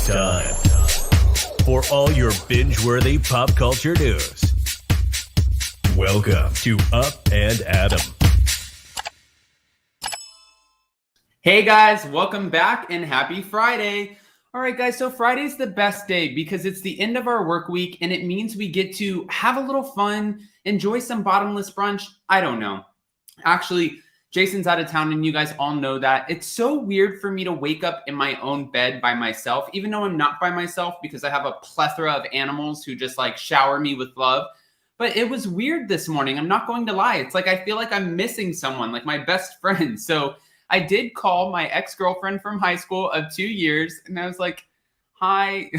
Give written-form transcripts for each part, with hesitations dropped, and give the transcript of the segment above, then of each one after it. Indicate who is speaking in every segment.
Speaker 1: It's time for all your binge-worthy pop culture news. Welcome to Up and Adam.
Speaker 2: Hey guys, welcome back and happy Friday. All right guys, so Friday's the best day because it's the end of our work week and it means we get to have a little fun, enjoy some bottomless brunch. I don't know. Actually, Jason's out of town and you guys all know that. It's so weird for me to wake up in my own bed by myself, even though I'm not by myself because I have a plethora of animals who just like shower me with love. But it was weird this morning. I'm not going to lie. It's like I feel like I'm missing someone, like my best friend. So I did call my ex-girlfriend from high school of 2 years and I was like, hi,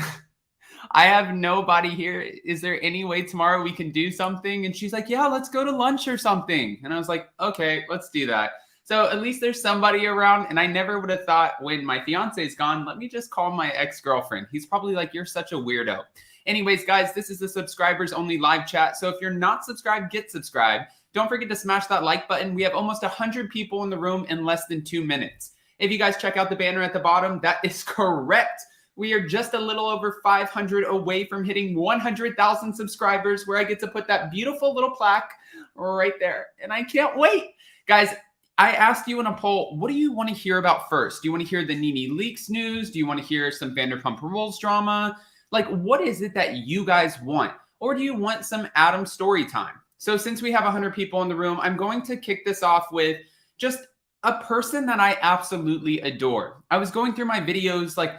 Speaker 2: I have nobody here. Is there any way tomorrow we can do something? And she's like, yeah, let's go to lunch or something. And I was like, okay, let's do that. So at least there's somebody around. And I never would have thought when my fiance's gone, let me just call my ex-girlfriend. He's probably like, you're such a weirdo. Anyways, guys, this is the subscribers only live chat. So if you're not subscribed, get subscribed. Don't forget to smash that like button. We have almost 100 people in the room in less than 2 minutes. If you guys check out the banner at the bottom, that is correct. We are just a little over 500 away from hitting 100,000 subscribers where I get to put that beautiful little plaque right there. And I can't wait. Guys, I asked you in a poll, what do you want to hear about first? Do you want to hear the Nene Leakes news? Do you want to hear some Vanderpump Rules drama? Like, what is it that you guys want? Or do you want some Adam story time? So since we have 100 people in the room, I'm going to kick this off with just a person that I absolutely adore. I was going through my videos, like,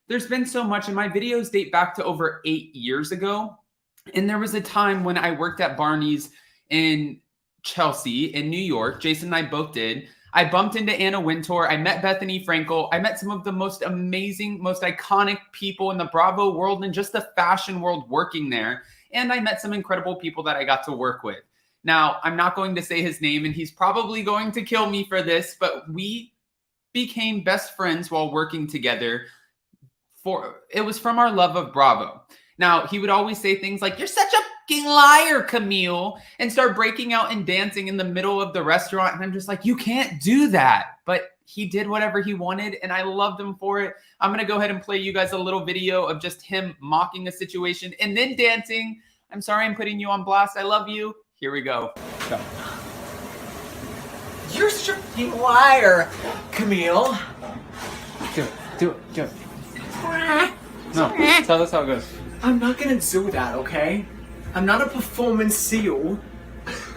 Speaker 2: there's been so much, and my videos date back to over 8 years ago. And there was a time when I worked at Barney's in Chelsea in New York. Jason and I both did. I bumped into Anna Wintour. I met Bethany Frankel. I met some of the most amazing, most iconic people in the Bravo world and just the fashion world working there. And I met some incredible people that I got to work with. Now, I'm not going to say his name, and he's probably going to kill me for this, but we became best friends while working together. It was from our love of Bravo. Now, he would always say things like, you're such a fucking liar, Camille, and start breaking out and dancing in the middle of the restaurant. And I'm just like, you can't do that. But he did whatever he wanted, and I loved him for it. I'm going to go ahead and play you guys a little video of just him mocking a situation and then dancing. I'm sorry I'm putting you on blast. I love you. Here we go. Go.
Speaker 3: You're such a fucking liar, Camille.
Speaker 2: Do it. No, tell us how it goes.
Speaker 3: I'm not gonna do that, okay? I'm not a performance seal,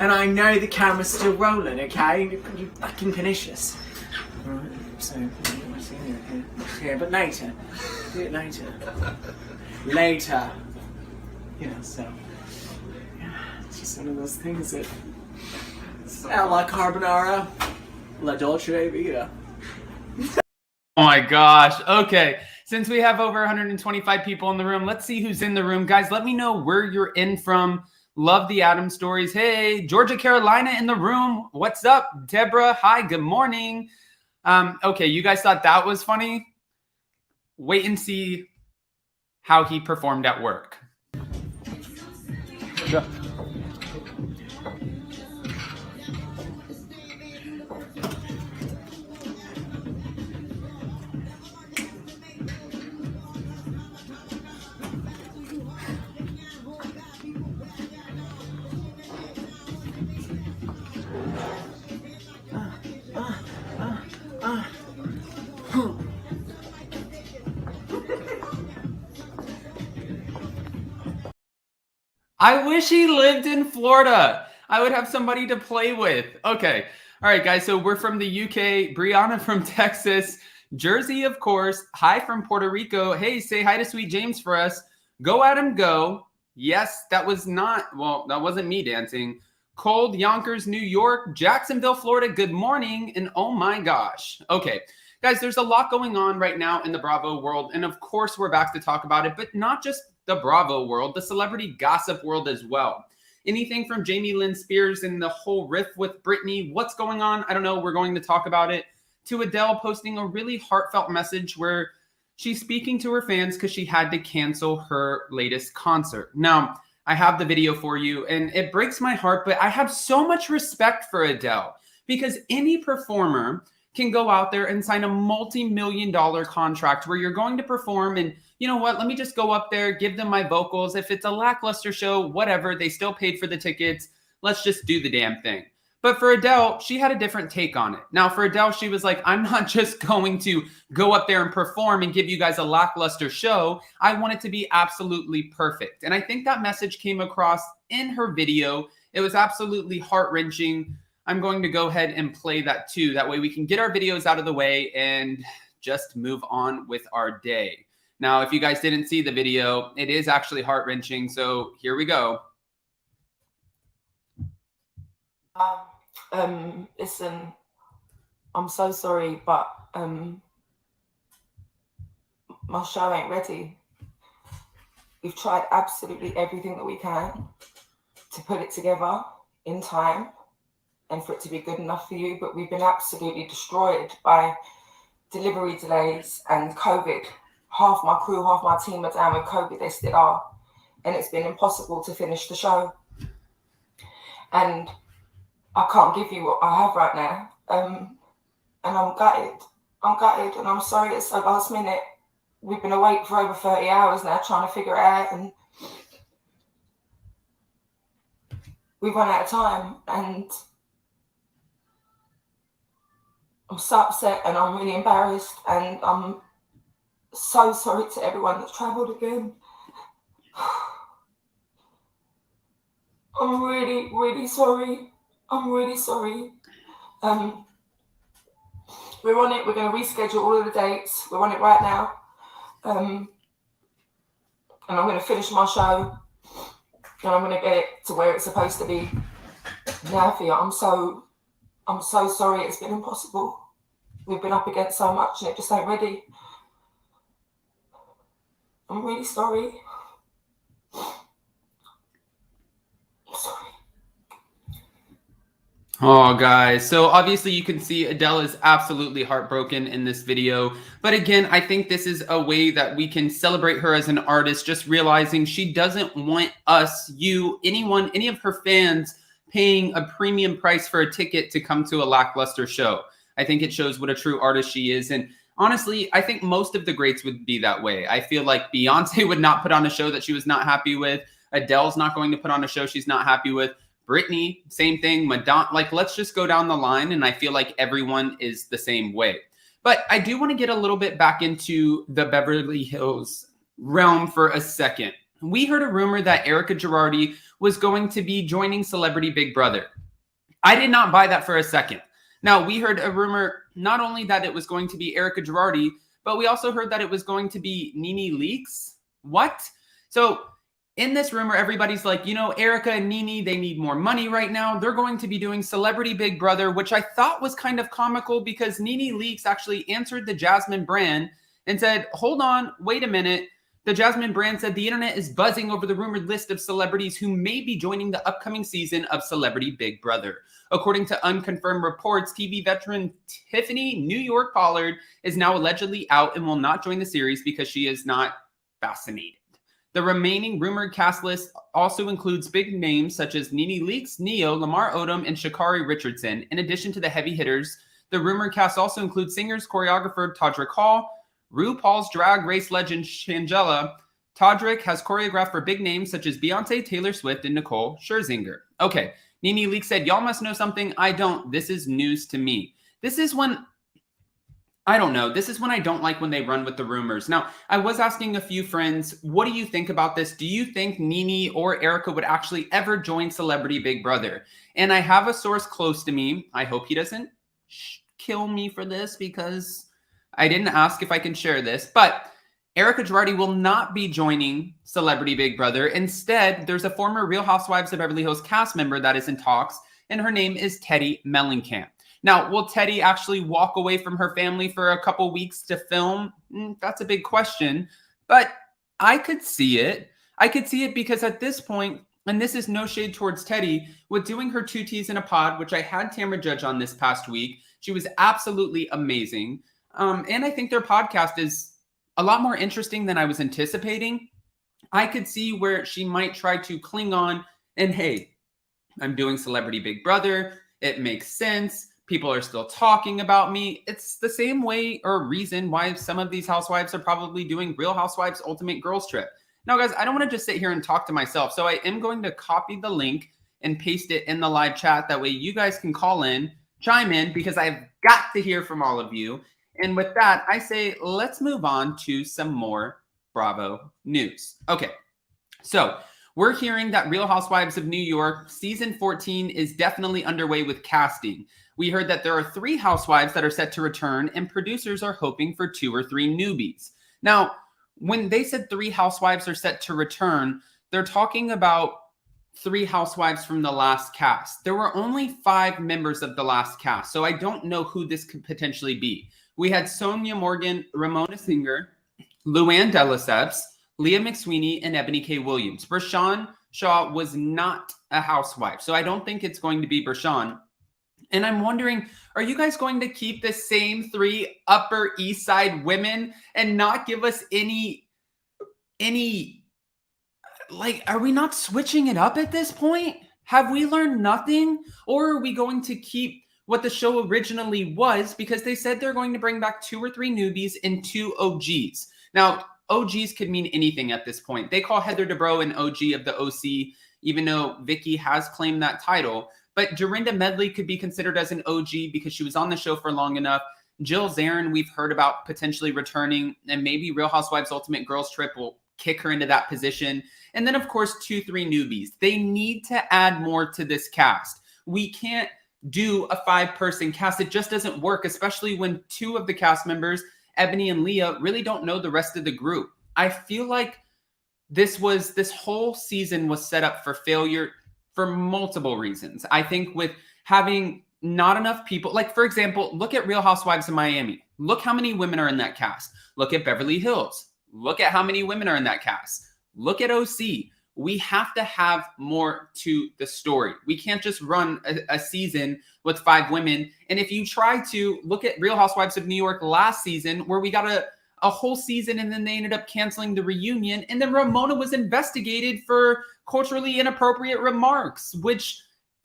Speaker 3: and I know the camera's still rolling, okay? You fucking pernicious. Alright, so, yeah, but later. Do it later. Later. You know, so. Yeah, it's just one of those things that. A la carbonara, la dolce vita.
Speaker 2: Oh my gosh. Okay. Since we have over 125 people in the room, let's see who's in the room. Guys, let me know where you're in from. Love the Adam stories. Hey, Georgia, Carolina in the room. What's up? Deborah, hi, good morning. Okay, you guys thought that was funny? Wait and see how he performed at work. Go. I wish he lived in Florida. I would have somebody to play with. Okay. All right, guys. So we're from the UK. Brianna from Texas. Jersey, of course. Hi from Puerto Rico. Hey, say hi to Sweet James for us. Go, Adam, go. Yes, that wasn't me dancing. Cold, Yonkers, New York. Jacksonville, Florida. Good morning. And oh my gosh. Okay. Guys, there's a lot going on right now in the Bravo world. And of course, we're back to talk about it, but not just the Bravo world, the celebrity gossip world as well. Anything from Jamie Lynn Spears and the whole riff with Britney. What's going on? I don't know. We're going to talk about it. To Adele posting a really heartfelt message where she's speaking to her fans because she had to cancel her latest concert. Now, I have the video for you, and it breaks my heart, but I have so much respect for Adele because any performer can go out there and sign a multi-million-dollar contract where you're going to perform and, you know what, let me just go up there, give them my vocals. If it's a lackluster show, whatever, they still paid for the tickets. Let's just do the damn thing. But for Adele, she had a different take on it. Now, for Adele, she was like, I'm not just going to go up there and perform and give you guys a lackluster show. I want it to be absolutely perfect. And I think that message came across in her video. It was absolutely heart-wrenching. I'm going to go ahead and play that too. That way we can get our videos out of the way and just move on with our day. Now, if you guys didn't see the video, it is actually heart-wrenching. So here we go.
Speaker 4: Listen, I'm so sorry, but my show ain't ready. We've tried absolutely everything that we can to put it together in time and for it to be good enough for you, but we've been absolutely destroyed by delivery delays and COVID. Half my crew, half my team are down with COVID, they still are. And it's been impossible to finish the show. And I can't give you what I have right now. And I'm gutted. And I'm sorry it's so last minute. We've been awake for over 30 hours now trying to figure it out. And we've run out of time. And I'm so upset and I'm really embarrassed. And I'm so sorry to everyone that's travelled again. I'm really, really sorry. I'm really sorry. We're on it. We're going to reschedule all of the dates. We're on it right now. And I'm going to finish my show. And I'm going to get it to where it's supposed to be. Now for you, I'm so sorry. It's been impossible. We've been up against so much and it just ain't ready. I'm really sorry. I'm sorry.
Speaker 2: Oh, guys. So obviously you can see Adele is absolutely heartbroken in this video. But again, I think this is a way that we can celebrate her as an artist, just realizing she doesn't want us, you, anyone, any of her fans paying a premium price for a ticket to come to a lackluster show. I think it shows what a true artist she is. And honestly, I think most of the greats would be that way. I feel like Beyonce would not put on a show that she was not happy with. Adele's not going to put on a show she's not happy with. Britney, same thing. Madonna, like, let's just go down the line. And I feel like everyone is the same way. But I do want to get a little bit back into the Beverly Hills realm for a second. We heard a rumor that Erika Girardi was going to be joining Celebrity Big Brother. I did not buy that for a second. Now, we heard a rumor not only that it was going to be Erika Girardi, but we also heard that it was going to be Nene Leakes. What? So in this rumor, everybody's like, you know, Erika and Nene, they need more money right now. They're going to be doing Celebrity Big Brother, which I thought was kind of comical because Nene Leakes actually answered the Jasmine brand and said, hold on, wait a minute. The Jasmine brand said the internet is buzzing over the rumored list of celebrities who may be joining the upcoming season of Celebrity Big Brother. According to unconfirmed reports, TV veteran Tiffany New York Pollard is now allegedly out and will not join the series because she is not vaccinated. The remaining rumored cast list also includes big names such as Nene Leakes, Neo, Lamar Odom, and Sha'Carri Richardson. In addition to the heavy hitters, the rumored cast also includes singers, choreographer Todrick Hall, RuPaul's Drag Race legend Shangela. Todrick has choreographed for big names such as Beyonce, Taylor Swift, and Nicole Scherzinger. Okay, Nene Leakes said, y'all must know something I don't. This is news to me. This is when... I don't know. This is when I don't like when they run with the rumors. Now, I was asking a few friends, what do you think about this? Do you think Nene or Erika would actually ever join Celebrity Big Brother? And I have a source close to me. I hope he doesn't kill me for this because I didn't ask if I can share this. But Erika Girardi will not be joining Celebrity Big Brother. Instead, there's a former Real Housewives of Beverly Hills cast member that is in talks, and her name is Teddi Mellencamp. Now, will Teddi actually walk away from her family for a couple weeks to film? That's a big question, but I could see it. I could see it because at this point, and this is no shade towards Teddi, with doing her 2 Ts in a pod, which I had Tamra Judge on this past week, she was absolutely amazing. And I think their podcast is a lot more interesting than I was anticipating. I could see where she might try to cling on and, hey, I'm doing Celebrity Big Brother. It makes sense. People are still talking about me. It's the same way or reason why some of these housewives are probably doing Real Housewives Ultimate Girls Trip. Now, guys, I don't want to just sit here and talk to myself. So I am going to copy the link and paste it in the live chat. That way you guys can call in, chime in, because I've got to hear from all of you. And with that, I say, let's move on to some more Bravo news. Okay, so we're hearing that Real Housewives of New York season 14 is definitely underway with casting. We heard that there are 3 housewives that are set to return, and producers are hoping for 2 or 3 newbies. Now, when they said 3 housewives are set to return, they're talking about 3 housewives from the last cast. There were only 5 members of the last cast, so I don't know who this could potentially be. We had Sonia Morgan, Ramona Singer, Luann de Lesseps, Leah McSweeney, and Ebony K. Williams. Bershawn Shaw was not a housewife, so I don't think it's going to be Bershawn. And I'm wondering, are you guys going to keep the same 3 Upper East Side women and not give us any, like, are we not switching it up at this point? Have we learned nothing? Or are we going to keep what the show originally was? Because they said they're going to bring back 2 or 3 newbies and 2 OGs. Now, OGs could mean anything at this point. They call Heather Dubrow an OG of the OC, even though Vicky has claimed that title. But Dorinda Medley could be considered as an OG because she was on the show for long enough. Jill Zarin, we've heard about potentially returning, and maybe Real Housewives Ultimate Girls Trip will kick her into that position. And then, of course, 2, 3 newbies. They need to add more to this cast. We can't do a 5-person cast. It just doesn't work, especially when 2 of the cast members, Ebony and Leah, really don't know the rest of the group. I feel like this whole season was set up for failure for multiple reasons. I think with having not enough people, like, for example, look at Real Housewives of Miami. Look how many women are in that cast. Look at Beverly Hills. Look at how many women are in that cast. Look at OC. We have to have more to the story. We can't just run a season with 5 women. And if you try to look at Real Housewives of New York last season, where we got a whole season and then they ended up canceling the reunion, and then Ramona was investigated for culturally inappropriate remarks, which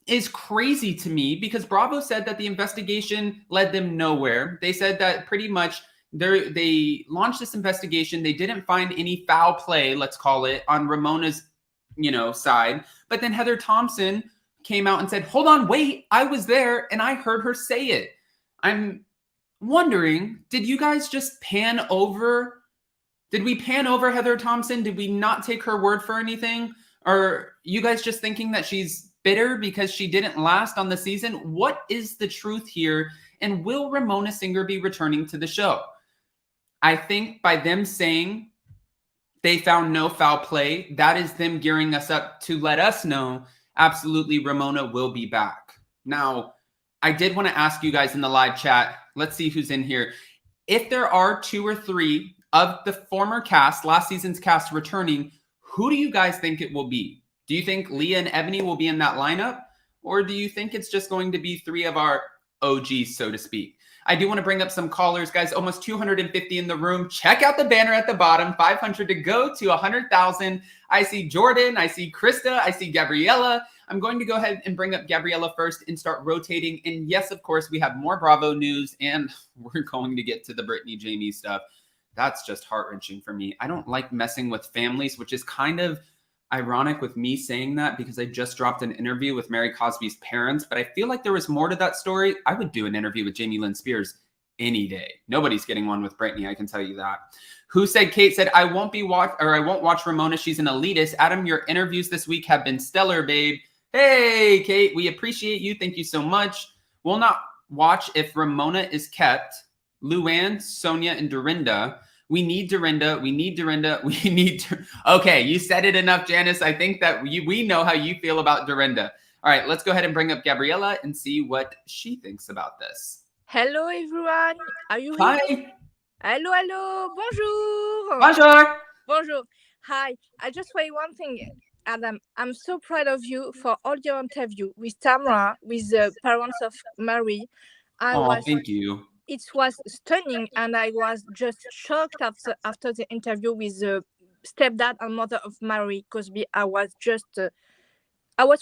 Speaker 2: is crazy to me because Bravo said that the investigation led them nowhere. They said that pretty much they launched this investigation. They didn't find any foul play, let's call it, on Ramona's side. But then Heather Thompson came out and said, hold on, wait, I was there and I heard her say it. I'm wondering, did you guys just pan over? Did we pan over Heather Thompson? Did we not take her word for anything? Or you guys just thinking that she's bitter because she didn't last on the season? What is the truth here? And will Ramona Singer be returning to the show? I think by them saying they found no foul play, that is them gearing us up to let us know absolutely Ramona will be back. Now, I did want to ask you guys in the live chat, let's see who's in here. If there are 2 or 3 of the former cast, last season's cast returning, who do you guys think it will be? Do you think Leah and Ebony will be in that lineup? Or do you think it's just going to be 3 of our OGs, so to speak? I do want to bring up some callers, guys. Almost 250 in the room. Check out the banner at the bottom. 500 to go to 100,000. I see Jordan. I see Krista. I see Gabriella. I'm going to go ahead and bring up Gabriella first and start rotating. And yes, of course, we have more Bravo news, and we're going to get to the Brittany Jamie stuff. That's just heart-wrenching for me. I don't like messing with families, which is kind of ironic with me saying that because I just dropped an interview with Mary Cosby's parents, but I feel like there was more to that story. I would do an interview with Jamie Lynn Spears any day. Nobody's getting one with Brittany, I can tell you that. Who said? Kate said, I won't watch Ramona. She's an elitist. Adam, your interviews this week have been stellar, babe. Hey, Kate, we appreciate you. Thank you so much. We'll not watch if Ramona is kept. Luann, Sonia, and Dorinda. We need Dorinda. We need Dorinda. We need. Okay, you said it enough, Janice. I think that we know how you feel about Dorinda. All right, let's go ahead and bring up Gabriella and see what she thinks about this.
Speaker 5: Hello, everyone. Are you
Speaker 2: Hi.
Speaker 5: here? Hello, hello. Bonjour.
Speaker 2: Bonjour.
Speaker 5: Bonjour. Hi. I just say one thing, Adam. I'm so proud of you for all your interview with Tamra, with the parents of Mary.
Speaker 2: Thank you.
Speaker 5: It was stunning, and I was just shocked after the interview with the stepdad and mother of Mary Cosby. I was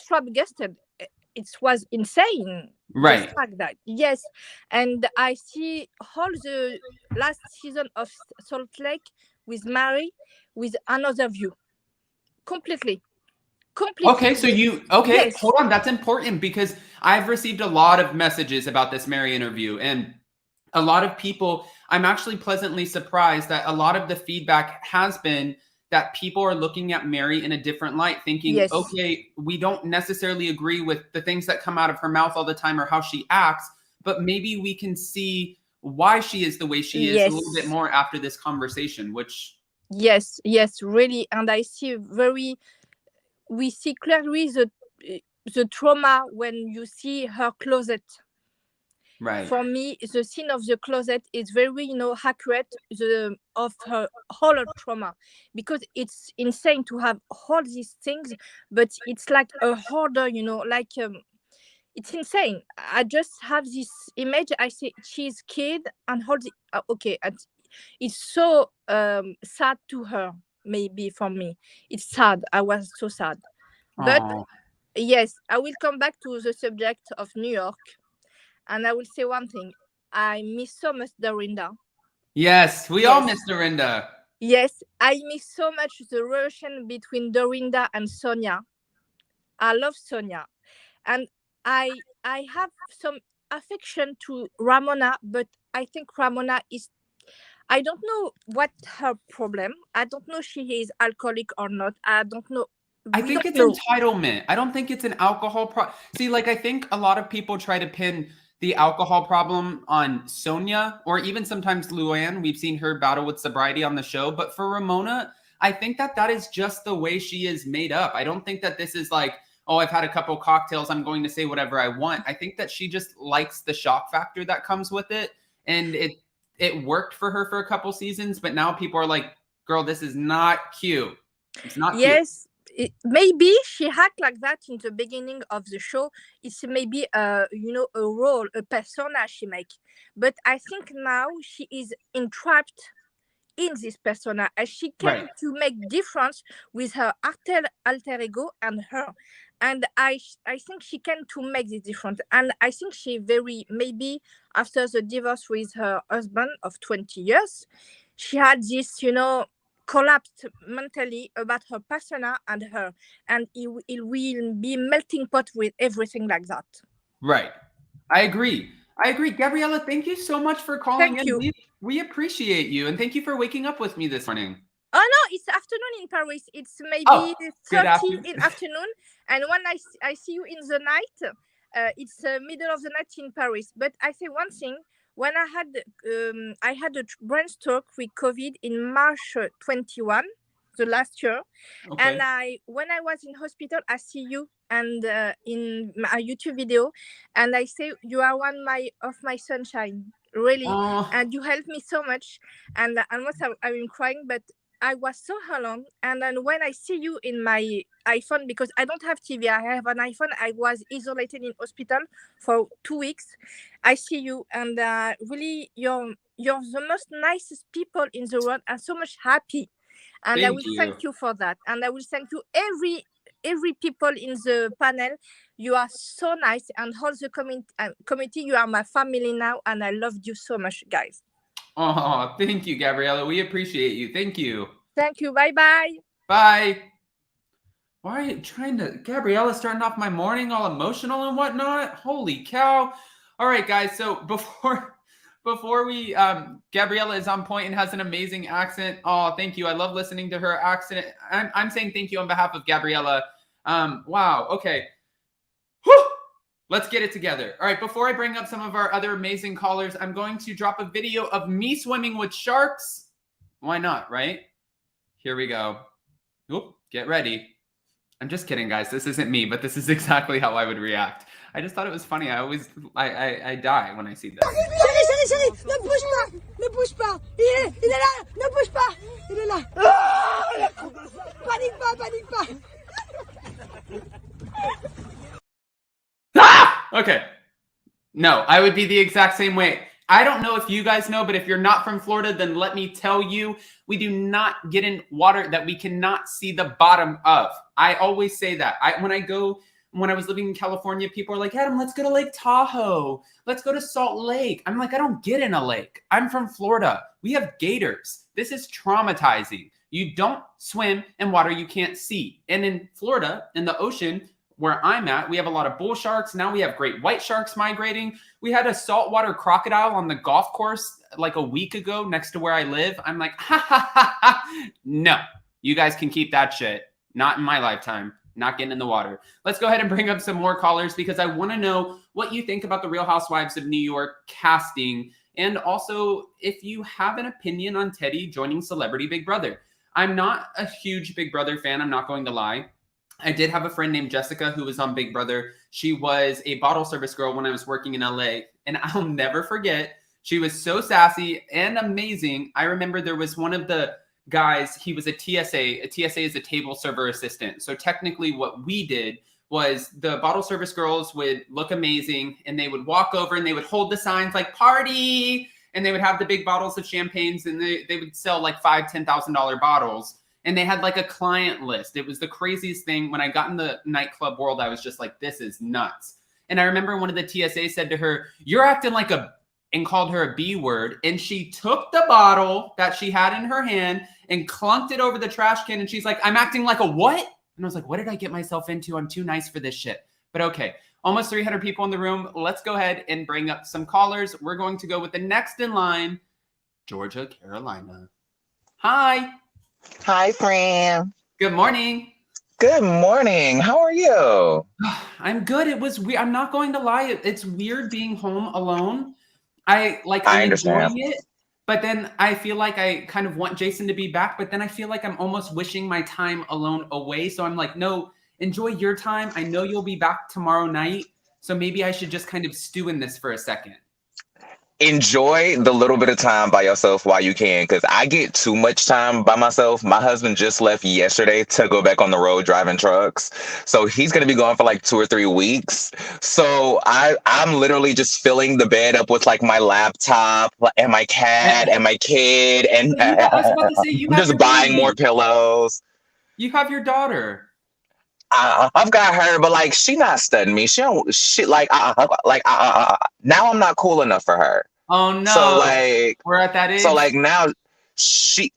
Speaker 5: flabbergasted. was insane.
Speaker 2: Right.
Speaker 5: The fact that, yes, and I see all the last season of Salt Lake with Mary with another view, completely.
Speaker 2: Okay, so
Speaker 5: Yes.
Speaker 2: hold on. That's important because I've received a lot of messages about this Mary interview, and a lot of people, I'm actually pleasantly surprised that a lot of the feedback has been that people are looking at Mary in a different light, thinking,
Speaker 5: Yes.
Speaker 2: okay, we don't necessarily agree with the things that come out of her mouth all the time or how she acts, but maybe we can see why she is the way she is a little bit more after this conversation, which...
Speaker 5: Yes, really. And we see clearly the trauma when you see her closet.
Speaker 2: Right.
Speaker 5: For me, the scene of the closet is very, accurate of her whole trauma, because it's insane to have all these things, but it's like a hoarder, like it's insane. I just have this image. I say she's kid and hold the okay, and it's so sad to her. Maybe for me, it's sad. I was so sad, but yes, I will come back to the subject of New York. And I will say one thing. I miss so much Dorinda.
Speaker 2: Yes, we all miss Dorinda.
Speaker 5: Yes, I miss so much the relation between Dorinda and Sonia. I love Sonia. And I have some affection to Ramona, but I think Ramona is... I don't know what her problem. I don't know she is alcoholic or not. I don't know.
Speaker 2: I think it's entitlement. I don't think it's an alcohol problem. See, like, I think a lot of people try to pin the alcohol problem on Sonia, or even sometimes Luann. We've seen her battle with sobriety on the show. But for Ramona, I think that is just the way she is made up. I don't think that this is like, oh, I've had a couple cocktails, I'm going to say whatever I want. I think that she just likes the shock factor that comes with it. And it worked for her for a couple seasons. But now people are like, girl, this is not cute. It's not cute.
Speaker 5: Yes. Maybe she act like that in the beginning of the show. It's maybe a role, a persona she make. But I think now she is entrapped in this persona, and she came to make difference with her alter ego and her. And I think she came to make this difference. And I think she maybe after the divorce with her husband of 20 years, she had this, collapsed mentally about her persona and her, and it will be melting pot with everything like that.
Speaker 2: Right. I agree. Gabriella, thank you so much for calling in. We appreciate you, and thank you for waking up with me this morning.
Speaker 5: Oh no, it's afternoon in Paris. It's maybe 30 in afternoon, and when I see you in the night, it's middle of the night in Paris. But I say one thing. When I had a brain stroke with COVID in March 21, the last year, and when I was in hospital, I see you and in my YouTube video, and I say you are one of my sunshine, really, and you helped me so much, and almost I'm crying, but I was so alone. And then when I see you in my iPhone, because I don't have TV, I have an iPhone. I was isolated in hospital for 2 weeks. I see you, and really, you're the most nicest people in the world, and so much happy. And I will thank you for that. And I will thank you every people in the panel. You are so nice, and all the committee. You are my family now, and I loved you so much, guys.
Speaker 2: Oh, thank you, Gabriella. We appreciate you. Thank you.
Speaker 5: Thank you. Bye-bye.
Speaker 2: Bye. Why are you trying to... Gabriella starting off my morning all emotional and whatnot? Holy cow. All right, guys. So before we... Gabriella is on point and has an amazing accent. Oh, thank you. I love listening to her accent. I'm saying thank you on behalf of Gabriella. Wow. Okay. Whew. Let's get it together. All right, before I bring up some of our other amazing callers, I'm going to drop a video of me swimming with sharks. Why not, right? Here we go. Oop, get ready. I'm just kidding, guys. This isn't me, but this is exactly how I would react. I just thought it was funny. I die when I see this.
Speaker 6: Chérie, ne bouge pas, ne bouge pas. Il est là, ne bouge pas. Il est là. Panique pas.
Speaker 2: Okay. No, I would be the exact same way. I don't know if you guys know, but if you're not from Florida, then let me tell you, we do not get in water that we cannot see the bottom of. I always say that. When I go when I was living in California, people are like, Adam, let's go to Lake Tahoe. Let's go to Salt Lake. I'm like, I don't get in a lake. I'm from Florida. We have gators. This is traumatizing. You don't swim in water you can't see. And in Florida, in the ocean, where I'm at, we have a lot of bull sharks. Now we have great white sharks migrating. We had a saltwater crocodile on the golf course like a week ago next to where I live. I'm like, ha, ha, ha, ha. No, you guys can keep that shit. Not in my lifetime. Not getting in the water. Let's go ahead and bring up some more callers because I want to know what you think about the Real Housewives of New York casting. And also, if you have an opinion on Teddy joining Celebrity Big Brother. I'm not a huge Big Brother fan. I'm not going to lie. I did have a friend named Jessica who was on Big Brother. She was a bottle service girl when I was working in LA. And I'll never forget, she was so sassy and amazing. I remember there was one of the guys, he was a TSA. A TSA is a table server assistant. So technically what we did was the bottle service girls would look amazing and they would walk over and they would hold the signs like party. And they would have the big bottles of champagnes and they would sell like $5,000, $10,000 bottles. And they had like a client list. It was the craziest thing. When I got in the nightclub world, I was just like, this is nuts. And I remember one of the TSA said to her, you're acting like and called her a B word. And she took the bottle that she had in her hand and clunked it over the trash can. And she's like, I'm acting like a what? And I was like, what did I get myself into? I'm too nice for this shit. But okay, almost 300 people in the room. Let's go ahead and bring up some callers. We're going to go with the next in line, Georgia, Carolina. Hi.
Speaker 7: Hi, Fran.
Speaker 2: Good morning.
Speaker 7: Good morning. How are you?
Speaker 2: I'm good. It was weird. I'm not going to lie. It's weird being home alone. I'm
Speaker 7: understand.
Speaker 2: enjoying it, but then I feel like I kind of want Jason to be back, but then I feel like I'm almost wishing my time alone away. So I'm like, no, enjoy your time. I know you'll be back tomorrow night. So maybe I should just kind of stew in this for a second.
Speaker 7: Enjoy the little bit of time by yourself while you can, because I get too much time by myself. My husband just left yesterday to go back on the road driving trucks. So he's going to be gone for like 2 or 3 weeks. So I'm literally just filling the bed up with like my laptop and my cat and my kid. And
Speaker 2: I was about to say,
Speaker 7: I'm just buying more pillows.
Speaker 2: You have your daughter.
Speaker 7: I've got her, but like she not studying me. Now I'm not cool enough for her.
Speaker 2: Oh no!
Speaker 7: So like
Speaker 2: we're at that age.
Speaker 7: So like now she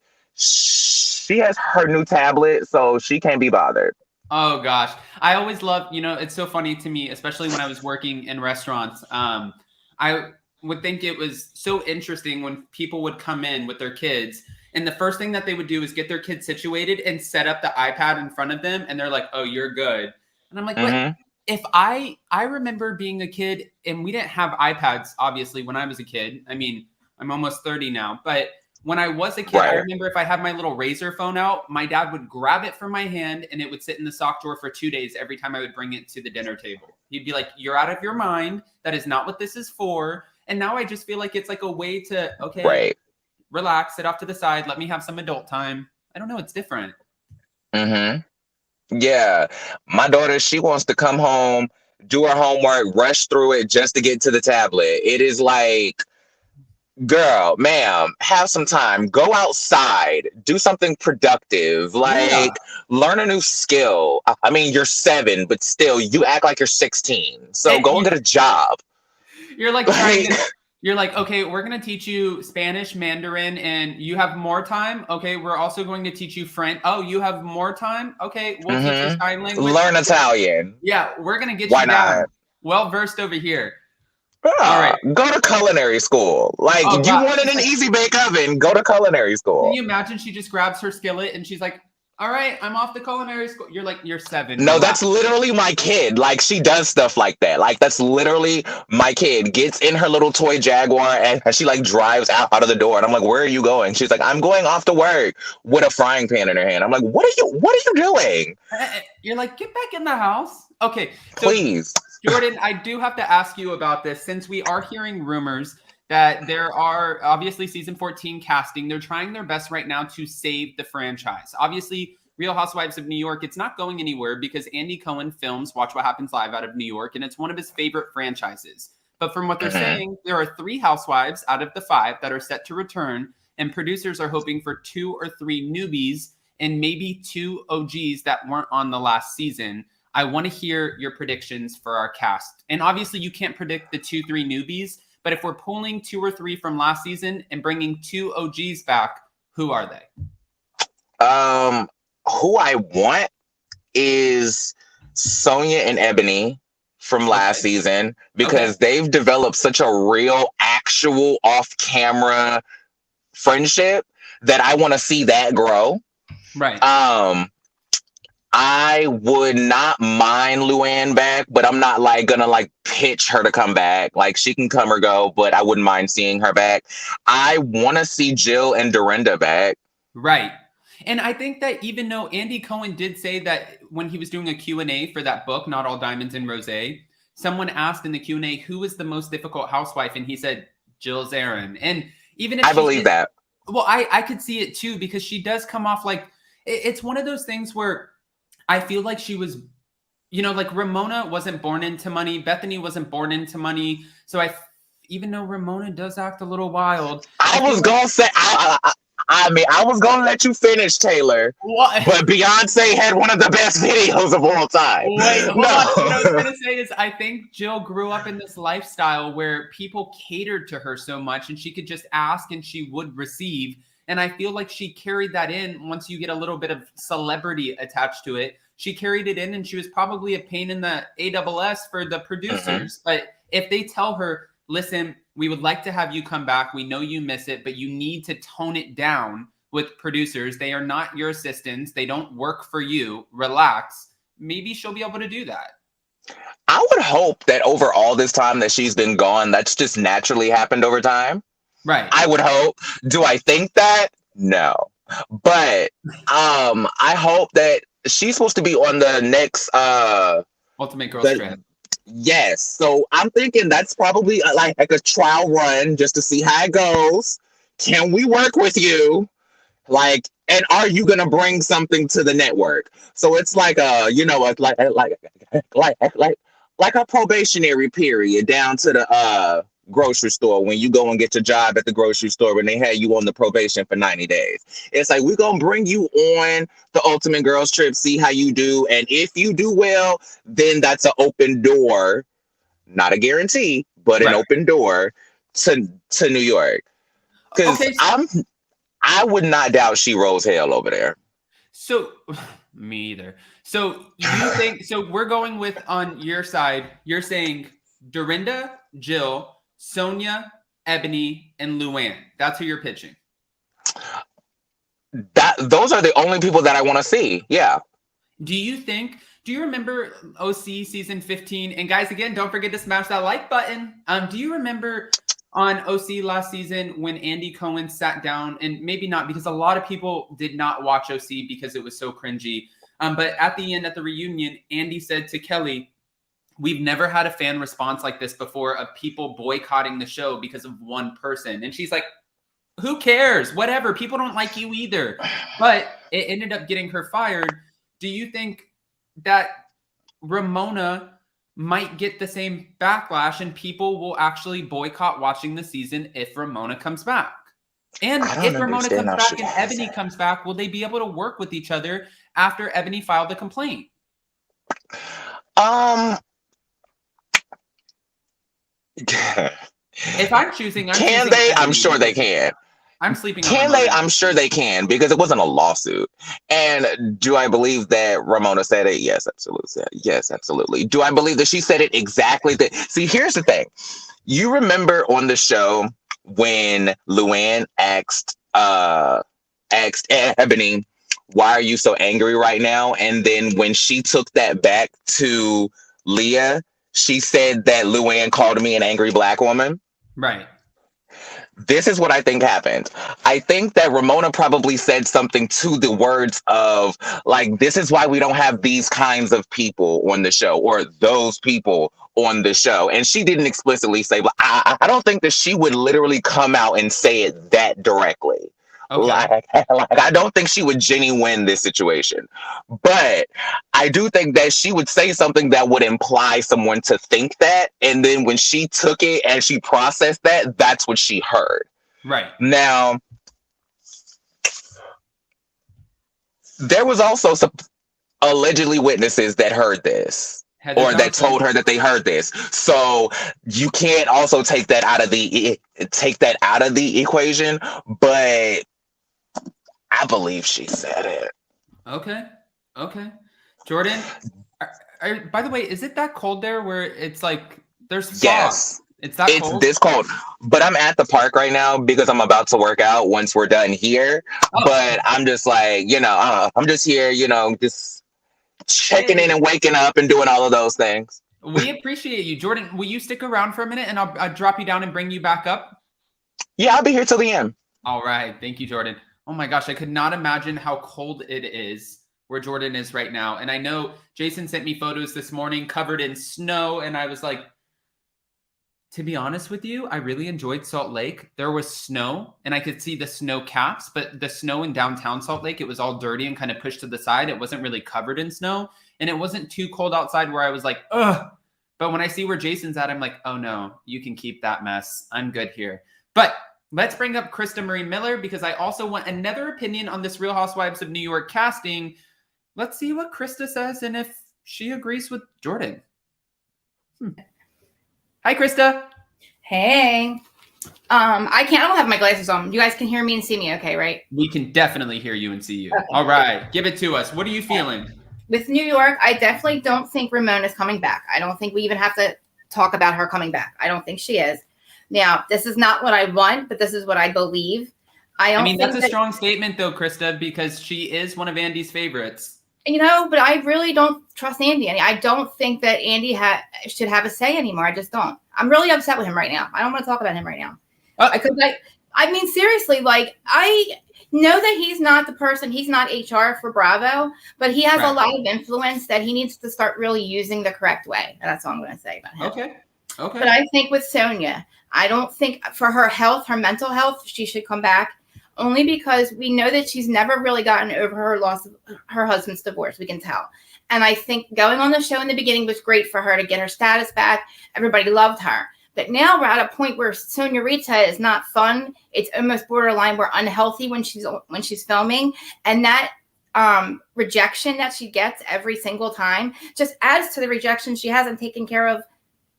Speaker 7: has her new tablet, so she can't be bothered.
Speaker 2: Oh gosh, I always love. It's so funny to me, especially when I was working in restaurants. I would think it was so interesting when people would come in with their kids. And the first thing that they would do is get their kids situated and set up the iPad in front of them. And they're like, oh, you're good. And I'm like, what? If I remember being a kid and we didn't have iPads, obviously, when I was a kid. I mean, I'm almost 30 now. But when I was a kid, right. I remember if I had my little Razor phone out, my dad would grab it from my hand and it would sit in the sock drawer for 2 days every time I would bring it to the dinner table. He'd be like, you're out of your mind. That is not what this is for. And now I just feel like it's like a way to, okay.
Speaker 7: Right.
Speaker 2: Relax, sit off to the side. Let me have some adult time. I don't know. It's different.
Speaker 7: Yeah. My daughter, she wants to come home, do her homework, rush through it just to get to the tablet. It is like, girl, ma'am, have some time. Go outside. Do something productive. Learn a new skill. I mean, you're 7, but still, you act like you're 16. So go and get a job.
Speaker 2: You're like trying to... You're like, okay, we're going to teach you Spanish, Mandarin, and you have more time. Okay, we're also going to teach you French. Oh, you have more time? Okay, we'll teach you sign language.
Speaker 7: Learn Italian.
Speaker 2: Yeah, we're going to get
Speaker 7: Why
Speaker 2: you
Speaker 7: not?
Speaker 2: down. Well-versed over here.
Speaker 7: All right. Go to culinary school. Like, you wanted an easy bake oven. Go to culinary school.
Speaker 2: Can you imagine she just grabs her skillet and she's like, all right, I'm off to culinary school. You're like, you're 7.
Speaker 7: No, that's literally my kid. Like, she does stuff like that. Like, that's literally my kid. Gets in her little toy Jaguar and she like drives out of the door. And I'm like, where are you going? She's like, I'm going off to work with a frying pan in her hand. I'm like, what are you doing?
Speaker 2: You're like, get back in the house. Okay. So,
Speaker 7: please.
Speaker 2: Jordan, I do have to ask you about this since we are hearing rumors that there are obviously season 14 casting. They're trying their best right now to save the franchise. Obviously, Real Housewives of New York, it's not going anywhere because Andy Cohen films Watch What Happens Live out of New York, and it's one of his favorite franchises. But from what they're saying, there are 3 housewives out of the 5 that are set to return, and producers are hoping for 2 or 3 newbies and maybe 2 OGs that weren't on the last season. I want to hear your predictions for our cast. And obviously you can't predict the 2-3 newbies, but if we're pulling 2 or 3 from last season and bringing 2 OGs back, who are they?
Speaker 7: Who I want is Sonia and Ebony from last season, because they've developed such a real, actual off-camera friendship that I want to see that grow.
Speaker 2: Right.
Speaker 7: I would not mind Luann back, but I'm not like gonna like pitch her to come back. Like, she can come or go, but I wouldn't mind seeing her back. I want to see Jill and Dorinda back.
Speaker 2: Right. And I think that even though Andy Cohen did say that when he was doing a Q&A for that book, Not All Diamonds in Rosé, someone asked in the Q&A, who was the most difficult housewife? And he said, Jill Zarin. And even if
Speaker 7: I believe that.
Speaker 2: Well, I could see it too, because she does come off like, it's one of those things where I feel like she was, like Ramona wasn't born into money. Bethany wasn't born into money. So even though Ramona does act a little wild.
Speaker 7: I was going to say, I was going to let you finish, Taylor.
Speaker 2: What?
Speaker 7: But Beyonce had one of the best videos of all time.
Speaker 2: Wait, hold on. What I was going to say is I think Jill grew up in this lifestyle where people catered to her so much and she could just ask and she would receive. And I feel like she carried that in once you get a little bit of celebrity attached to it. She carried it in, and she was probably a pain in the ASS for the producers. But if they tell her, listen, we would like to have you come back. We know you miss it, but you need to tone it down with producers. They are not your assistants. They don't work for you. Relax. Maybe she'll be able to do that.
Speaker 7: I would hope that over all this time that she's been gone, that's just naturally happened over time.
Speaker 2: Right.
Speaker 7: I would hope. Do I think that? No. But I hope that she's supposed to be on the next
Speaker 2: Ultimate Girls Trip.
Speaker 7: Yes. So I'm thinking that's probably like a trial run just to see how it goes. Can we work with you? Like, and are you gonna bring something to the network? So it's like like a probationary period down to the grocery store when you go and get your job at the grocery store when they had you on the probation for 90 days. It's like, we're gonna bring you on the Ultimate Girls Trip, see how you do, and if you do well, then that's an open door, not a guarantee, but an open door to New York. Because I would not doubt she rolls hell over there.
Speaker 2: So me either. So you think, so we're going with, on your side, you're saying Dorinda, Jill, Sonia, Ebony, and Luann. That's who you're pitching.
Speaker 7: Those are the only people that I want to see. Yeah.
Speaker 2: Do you remember OC season 15? And guys, again, don't forget to smash that like button. Do you remember on OC last season when Andy Cohen sat down, and maybe not, because a lot of people did not watch OC because it was so cringy. But at the end, at the reunion, Andy said to Kelly, we've never had a fan response like this before of people boycotting the show because of one person. And she's like, who cares? Whatever. People don't like you either. But it ended up getting her fired. Do you think that Ramona might get the same backlash and people will actually boycott watching the season if Ramona comes back? And if Ramona comes back and Ebony comes back, will they be able to work with each other after Ebony filed the complaint? If I'm choosing,
Speaker 7: can they? I'm sure they can.
Speaker 2: I'm sleeping.
Speaker 7: Can they? I'm sure they can, because it wasn't a lawsuit. And do I believe that Ramona said it? Yes, absolutely. Yes, absolutely. Do I believe that she said it exactly? See, here's the thing. You remember on the show when Luann asked Ebony, why are you so angry right now? And then when she took that back to Leah, she said that Luann called me an angry black woman.
Speaker 2: Right.
Speaker 7: This is what I think happened. I think that Ramona probably said something to the words of, like, this is why we don't have these kinds of people on the show, or those people on the show. And she didn't explicitly say, but I don't think that she would literally come out and say it that directly. Okay. Like, I don't think she would genuine this situation. But I do think that she would say something that would imply someone to think that. And then when she took it and she processed that, that's what she heard.
Speaker 2: Right.
Speaker 7: Now, there was also allegedly witnesses that heard this. Or that told her that they heard this. So you can't also take that out of the equation, but I believe she said it.
Speaker 2: Okay. Jordan, by the way, is it that cold there where it's like there's fog?
Speaker 7: Yes.
Speaker 2: It's cold?
Speaker 7: This cold. But I'm at the park right now because I'm about to work out once we're done here. Oh. But I'm just like, I'm just here, just checking in and waking up and doing all of those things.
Speaker 2: We appreciate you. Jordan, will you stick around for a minute and I'll drop you down and bring you back up?
Speaker 7: Yeah, I'll be here till the end.
Speaker 2: All right. Thank you, Jordan. Oh my gosh, I could not imagine how cold it is where Jordan is right now. And I know Jason sent me photos this morning covered in snow. And I was like, to be honest with you, I really enjoyed Salt Lake. There was snow and I could see the snow caps, but the snow in downtown Salt Lake, it was all dirty and kind of pushed to the side. It wasn't really covered in snow and it wasn't too cold outside where I was like, ugh. But when I see where Jason's at, I'm like, oh no, you can keep that mess. I'm good here. But let's bring up Krista Marie Miller because I also want another opinion on this Real Housewives of New York casting. Let's see what Krista says and if she agrees with Jordan. Hi, Krista.
Speaker 8: Hey. I don't have my glasses on. You guys can hear me and see me okay, right?
Speaker 2: We can definitely hear you and see you.
Speaker 8: Okay.
Speaker 2: All right. Give it to us. What are you feeling?
Speaker 8: With New York, I definitely don't think Ramona's coming back. I don't think we even have to talk about her coming back. I don't think she is. Now, this is not what I want, but this is what I believe. I mean,
Speaker 2: that's a strong statement, though, Krista, because she is one of Andy's favorites.
Speaker 8: But I really don't trust Andy. I don't think that Andy should have a say anymore. I just don't. I'm really upset with him right now. I don't want to talk about him right now. Seriously, I know that he's not the person. He's not HR for Bravo, but he has a lot of influence that he needs to start really using the correct way. And that's all I'm going to say about him.
Speaker 2: Okay.
Speaker 8: But I think with Sonia, I don't think for her health, her mental health, she should come back. Only because we know that she's never really gotten over her loss of her husband's divorce. We can tell. And I think going on the show in the beginning was great for her to get her status back. Everybody loved her. But now we're at a point where Sonia Rita is not fun. It's almost borderline. We're unhealthy when she's filming. And that rejection that she gets every single time just adds to the rejection she hasn't taken care of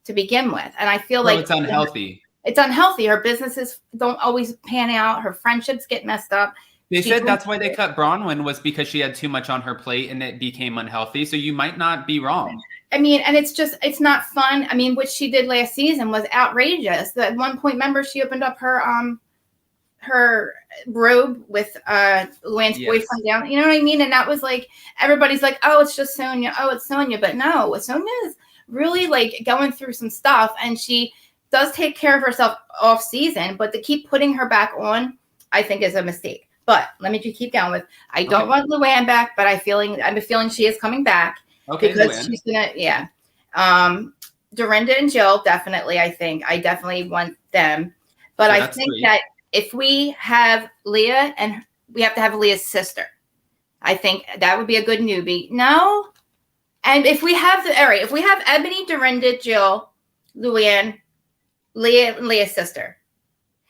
Speaker 8: to begin with. And I feel like
Speaker 2: it's unhealthy.
Speaker 8: It's unhealthy. Her businesses don't always pan out. Her friendships get messed up.
Speaker 2: They said that's why they cut Bronwyn was because she had too much on her plate and it became unhealthy. So you might not be wrong.
Speaker 8: And it's not fun. What she did last season was outrageous. At one point, remember, she opened up her robe with Luann's boyfriend down. You know what I mean? And that was like, everybody's like, oh, it's just Sonia. Oh, it's Sonia. But no, Sonia is really going through some stuff. And she does take care of herself off season, but to keep putting her back on, I think is a mistake. But let me just keep going with, I don't want Luann back, but I have a feeling she is coming back.
Speaker 2: Okay,
Speaker 8: because
Speaker 2: Luann.
Speaker 8: she's gonna, Dorinda and Jill, definitely. I definitely want them. But I think that if we have Leah, and we have to have Leah's sister, I think that would be a good newbie. No. And if we have if we have Ebony, Dorinda, Jill, Luann, Leah, and Leah's sister,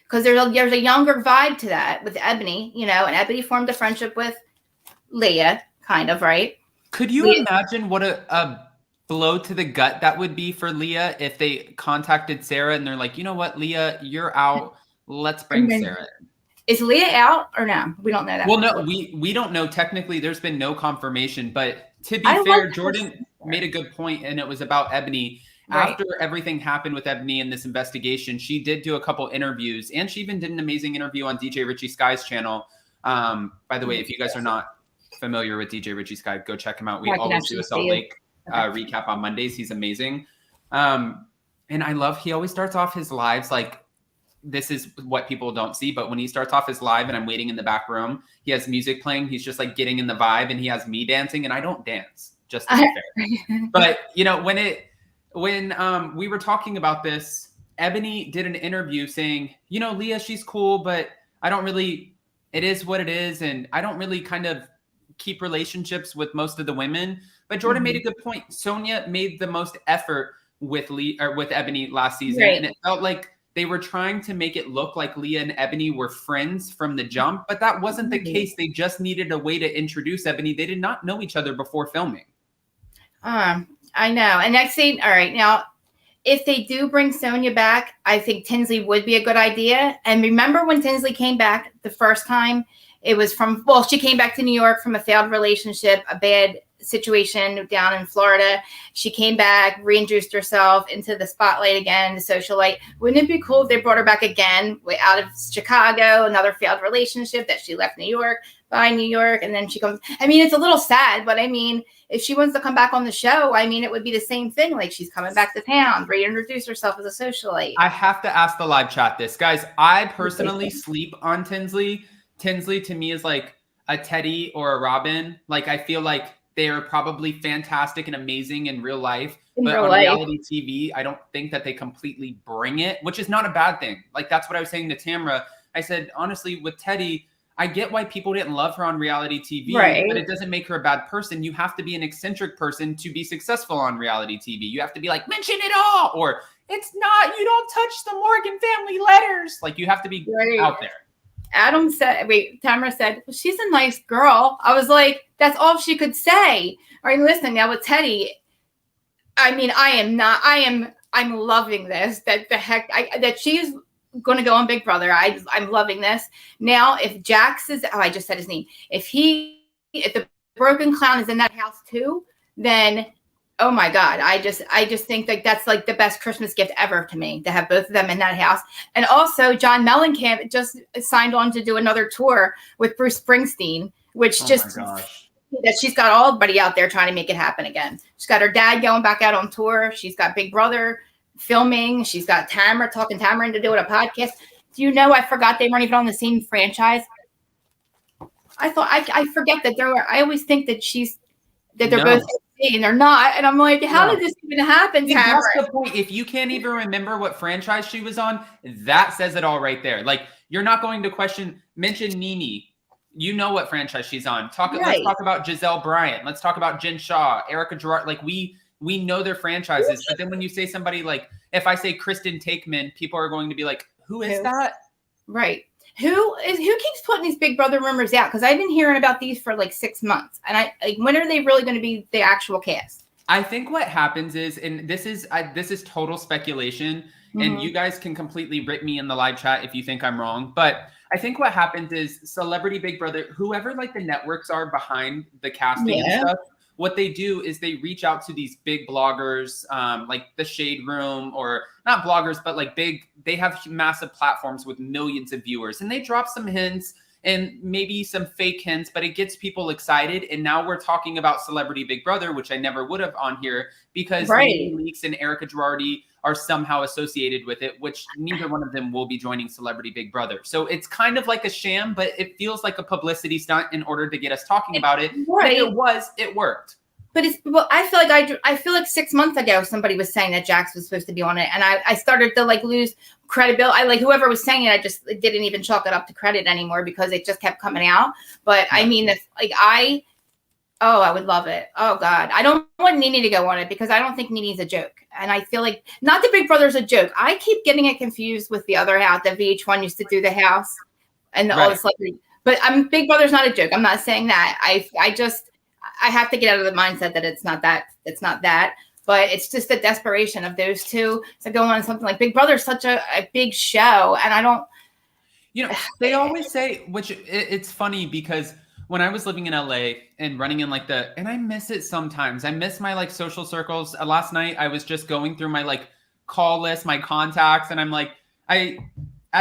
Speaker 8: because there's a younger vibe to that with Ebony, and Ebony formed a friendship with Leah, kind of, right?
Speaker 2: Could you imagine what a blow to the gut that would be for Leah if they contacted Sarah and they're like, you know what, Leah, you're out. Let's bring Sarah in.
Speaker 8: Is Leah out or no? We don't know that.
Speaker 2: Well, no, we don't know. Technically, there's been no confirmation. But to be fair, Jordan made a good point, and it was about Ebony. Right. After everything happened with Ebony in this investigation, she did do a couple interviews, and she even did an amazing interview on DJ Richie Sky's channel. By the way, if you guys are not familiar with DJ Richie Sky, go check him out. We always do a Salt Lake recap on Mondays. He's amazing. And I love, he always starts off his lives like, this is what people don't see, but when he starts off his live and I'm waiting in the back room, he has music playing. He's just like getting in the vibe, and he has me dancing, and I don't dance, just to be fair. But when we were talking about this, Ebony did an interview saying, Leah, she's cool, but it is what it is. And I don't really kind of keep relationships with most of the women. But Jordan made a good point. Sonia made the most effort with Ebony last season. Right. And it felt like they were trying to make it look like Leah and Ebony were friends from the jump, but that wasn't the case. They just needed a way to introduce Ebony. They did not know each other before filming.
Speaker 8: I know. And next scene, all right, now, if they do bring Sonia back, I think Tinsley would be a good idea. And remember when Tinsley came back the first time? It was she came back to New York from a failed relationship, a bad situation down in Florida. She came back, reintroduced herself into the spotlight again, the socialite. Wouldn't it be cool if they brought her back again, out of Chicago, another failed relationship that she left New York, by New York, and then she comes. I mean, it's a little sad, but I mean, if she wants to come back on the show, I mean, it would be the same thing. Like, she's coming back to town, reintroduce herself as a socialite.
Speaker 2: I have to ask the live chat this. Guys, I personally sleep on Tinsley. Tinsley to me is like a Teddy or a Robin. Like, I feel like they are probably fantastic and amazing in real life. But on reality TV, I don't think that they completely bring it, which is not a bad thing. Like, that's what I was saying to Tamra. I said, honestly, with Teddy, I get why people didn't love her on reality TV, but it doesn't make her a bad person. You have to be an eccentric person to be successful on reality TV. You have to be like, mention it all, or it's not, you don't touch the Morgan family letters. Like, you have to be out there.
Speaker 8: Tamara said, well, she's a nice girl. I was like, that's all she could say. All right, listen, now with Teddy, I mean, I'm loving this, that she's going to go on Big Brother. I'm loving this. Now, if Jax is, I just said his name. If the broken clown is in that house too, then, oh my God, I just think that that's like the best Christmas gift ever to me, to have both of them in that house. And also, John Mellencamp just signed on to do another tour with Bruce Springsteen, which that she's got everybody out there trying to make it happen again. She's got her dad going back out on tour. She's got Big Brother filming. She's got Tamara into doing a podcast. Do you know, I forgot they weren't even on the same franchise. I forget that I always think that they're both and they're not. And I'm like, how did this even happen, Tamara?
Speaker 2: That's the point. If you can't even remember what franchise she was on, that says it all right there. Like, you're not going to mention Nene. You know what franchise she's on. Let's talk about Giselle Bryant. Let's talk about Jen Shaw, Erica Gerard. Like, we know their franchises. But then when you say somebody like, if I say Kristen Takeman, people are going to be like, who is that?
Speaker 8: Right. Who keeps putting these Big Brother rumors out? Because I've been hearing about these for like 6 months. And when are they really going to be the actual cast?
Speaker 2: I think what happens is, and this is total speculation, and you guys can completely rip me in the live chat if you think I'm wrong. But I think what happens is Celebrity Big Brother, whoever like the networks are behind the casting and stuff, what they do is they reach out to these big bloggers, like the Shade Room, or not bloggers, but like they have massive platforms with millions of viewers, and they drop some hints and maybe some fake hints, but it gets people excited. And now we're talking about Celebrity Big Brother, which I never would have on here, because Nene Leakes and Erica Girardi are somehow associated with it, which neither one of them will be joining Celebrity Big Brother. So it's kind of like a sham, but it feels like a publicity stunt in order to get us talking about it.
Speaker 8: Right.
Speaker 2: It worked.
Speaker 8: But I feel like 6 months ago, somebody was saying that Jax was supposed to be on it. And I started to like lose credibility. Whoever was saying it, I just didn't even chalk it up to credit anymore because it just kept coming out. But I mean, I would love it. Oh God. I don't want Nene to go on it because I don't think Nene's a joke. And I feel like not that Big Brother's a joke. I keep getting it confused with the other house that VH1 used to do, the house and all this celebrity. But Big Brother's not a joke. I'm not saying that. I have to get out of the mindset that it's not that. It's not that. But it's just the desperation of those two to go on something like Big Brother's such a big show. And I don't.
Speaker 2: They always say, which it's funny because when I was living in LA and running in and I miss it sometimes. I miss my like social circles. Last night, I was just going through my like call list, my contacts. And I'm like, at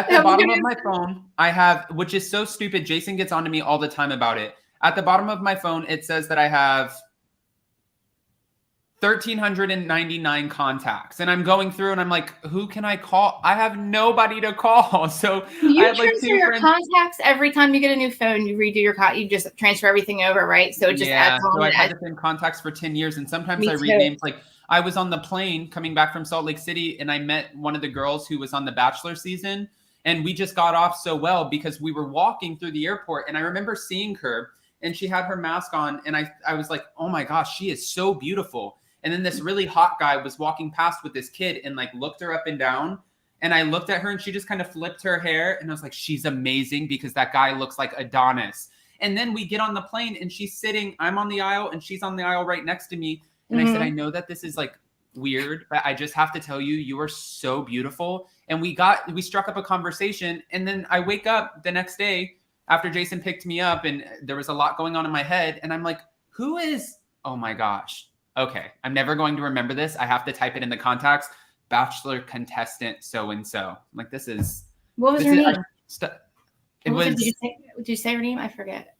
Speaker 2: the bottom of my phone, I have, which is so stupid. Jason gets on to me all the time about it. At the bottom of my phone, it says that I have 1,399 contacts. And I'm going through and I'm like, who can I call? I have nobody to call. So
Speaker 8: you
Speaker 2: I have
Speaker 8: transfer your contacts every time you get a new phone, you redo your you just transfer everything over, right? So it just adds on.
Speaker 2: So I've had the same contacts for 10 years. And sometimes I read names. Like I was on the plane coming back from Salt Lake City and I met one of the girls who was on the Bachelor season. And we just got off so well because we were walking through the airport. And I remember seeing her and she had her mask on. And I was like, oh my gosh, she is so beautiful. And then this really hot guy was walking past with this kid and like looked her up and down. And I looked at her and she just kind of flipped her hair. And I was like, she's amazing because that guy looks like Adonis. And then we get on the plane and she's sitting, I'm on the aisle and she's on the aisle right next to me. And I said, I know that this is like weird, but I just have to tell you, you are so beautiful. And we struck up a conversation. And then I wake up the next day after Jason picked me up and there was a lot going on in my head. And I'm like, who is, oh my gosh. Okay. I'm never going to remember this. I have to type it in the contacts. Bachelor contestant so-and-so. I'm like, this is.
Speaker 8: What was her name?
Speaker 2: Did
Speaker 8: you say her name? I forget.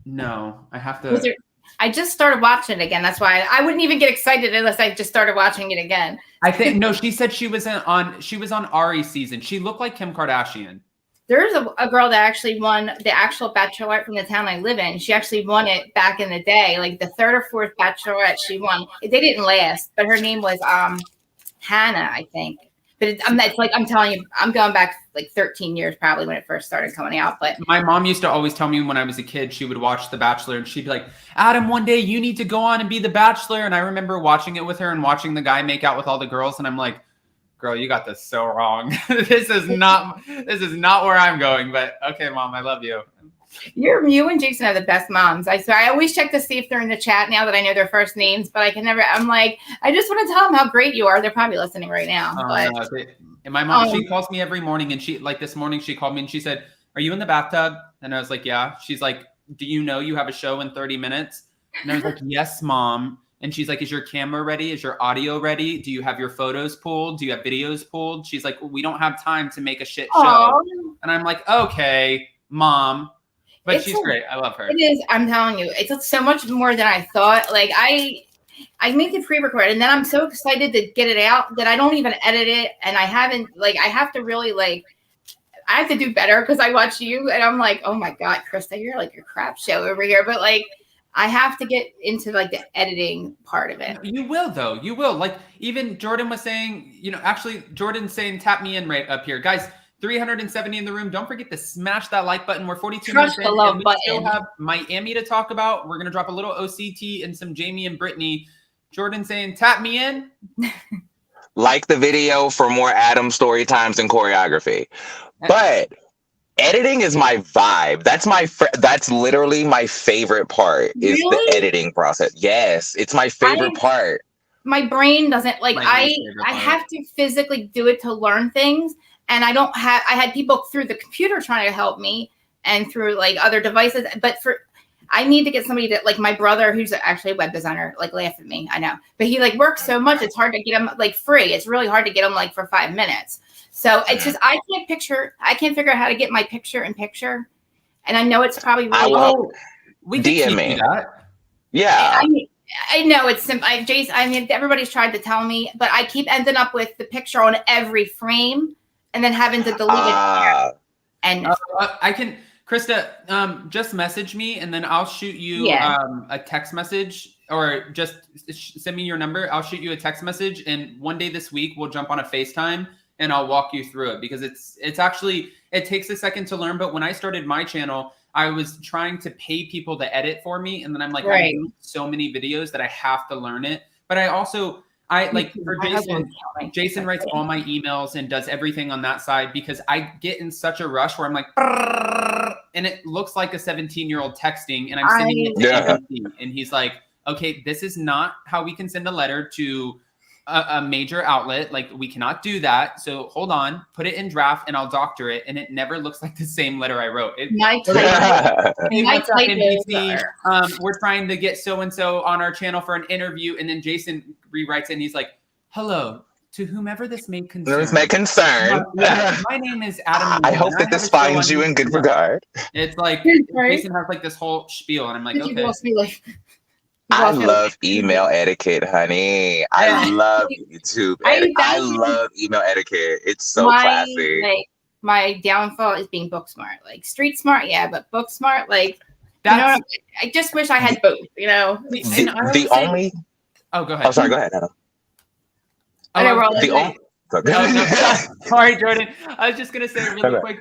Speaker 2: No, I have to.
Speaker 8: I just started watching it again. That's why I wouldn't even get excited unless I just started watching it again.
Speaker 2: I think no. She said she was on Ari's season. She looked like Kim Kardashian.
Speaker 8: There's a girl that actually won the actual Bachelorette from the town I live in. She actually won it back in the day, like the 3rd or 4th Bachelorette she won. They didn't last, but her name was Hannah, I think. But it's like I'm telling you, I'm going back like 13 years probably when it first started coming out. But
Speaker 2: my mom used to always tell me when I was a kid, she would watch The Bachelor and she'd be like, Adam, one day you need to go on and be the Bachelor. And I remember watching it with her and watching the guy make out with all the girls. And I'm like, girl, you got this so wrong. This is not where I'm going. But okay, Mom, I love you.
Speaker 8: You and Jason are the best moms. I always check to see if they're in the chat now that I know their first names, but I can never. I'm like, I just want to tell them how great you are. They're probably listening right now.
Speaker 2: And my mom, she calls me every morning, and this morning she called me and she said, "Are you in the bathtub?" And I was like, "Yeah." She's like, "Do you know you have a show in 30 minutes?" And I was like, "Yes, Mom." And she's like, "Is your camera ready? Is your audio ready? Do you have your photos pulled? Do you have videos pulled?" She's like, "We don't have time to make a shit show."
Speaker 8: Aww.
Speaker 2: And I'm like, "Okay, Mom." But she's great. I love her.
Speaker 8: It is. I'm telling you, it's so much more than I thought. Like I make the pre-record and then I'm so excited to get it out that I don't even edit it. And I haven't I have to really I have to do better because I watch you and I'm like, oh my God, Krista, you're like a crap show over here. But I have to get into the editing part of it.
Speaker 2: You will though. You will. Even Jordan was saying, actually Jordan's saying, tap me in right up here. Guys, 370 in the room. Don't forget to smash that like button. We're 42 minutes in. We still have Miami to talk about. We're going to drop a little OCT and some Jamie and Brittany. Jordan saying, tap me in.
Speaker 7: Like the video for more Adam story times and choreography. But editing is my vibe. That's literally my favorite part is the editing process. Yes, it's my favorite part.
Speaker 8: My brain doesn't I have to physically do it to learn things. And I had people through the computer trying to help me and through other devices. But I need to get somebody that my brother, who's actually a web designer, laugh at me. I know, but he works so much. It's hard to get him free. It's really hard to get him for 5 minutes. So it's just, I can't figure out how to get my picture in picture. And I know it's probably really
Speaker 2: we DM me that.
Speaker 7: Yeah.
Speaker 8: I know it's simple. Jason, everybody's tried to tell me, but I keep ending up with the picture on every frame. And then having to delete it. And
Speaker 2: I can, Krista, just message me and then I'll shoot you a text message or just send me your number. I'll shoot you a text message. And one day this week, we'll jump on a FaceTime and I'll walk you through it because it's actually, it takes a second to learn. But when I started my channel, I was trying to pay people to edit for me. And then I'm like, I do so many videos that I have to learn it. But I also, for Jason writes all my emails and does everything on that side because I get in such a rush where I'm like, and it looks like a 17-year-old texting and I'm sending it to him and he's like, okay, this is not how we can send a letter to a major outlet. We cannot do that. So hold on, put it in draft and I'll doctor it. And it never looks like the same letter I wrote. We're trying to get so-and-so on our channel for an interview. And then Jason rewrites it and he's like, hello, to whomever this may concern. My name is Adam.
Speaker 7: I hope that this finds you in good regard.
Speaker 2: It's Jason has this whole spiel and I'm like, okay.
Speaker 7: I love email etiquette, honey. I love YouTube. I love email etiquette. It's so classy.
Speaker 8: My downfall is being book smart. Street smart, yeah, but book smart, I just wish I had both.
Speaker 2: Oh, go ahead.
Speaker 7: Oh, sorry. Go ahead, Adam.
Speaker 2: Sorry, Jordan. I was just gonna say really quick.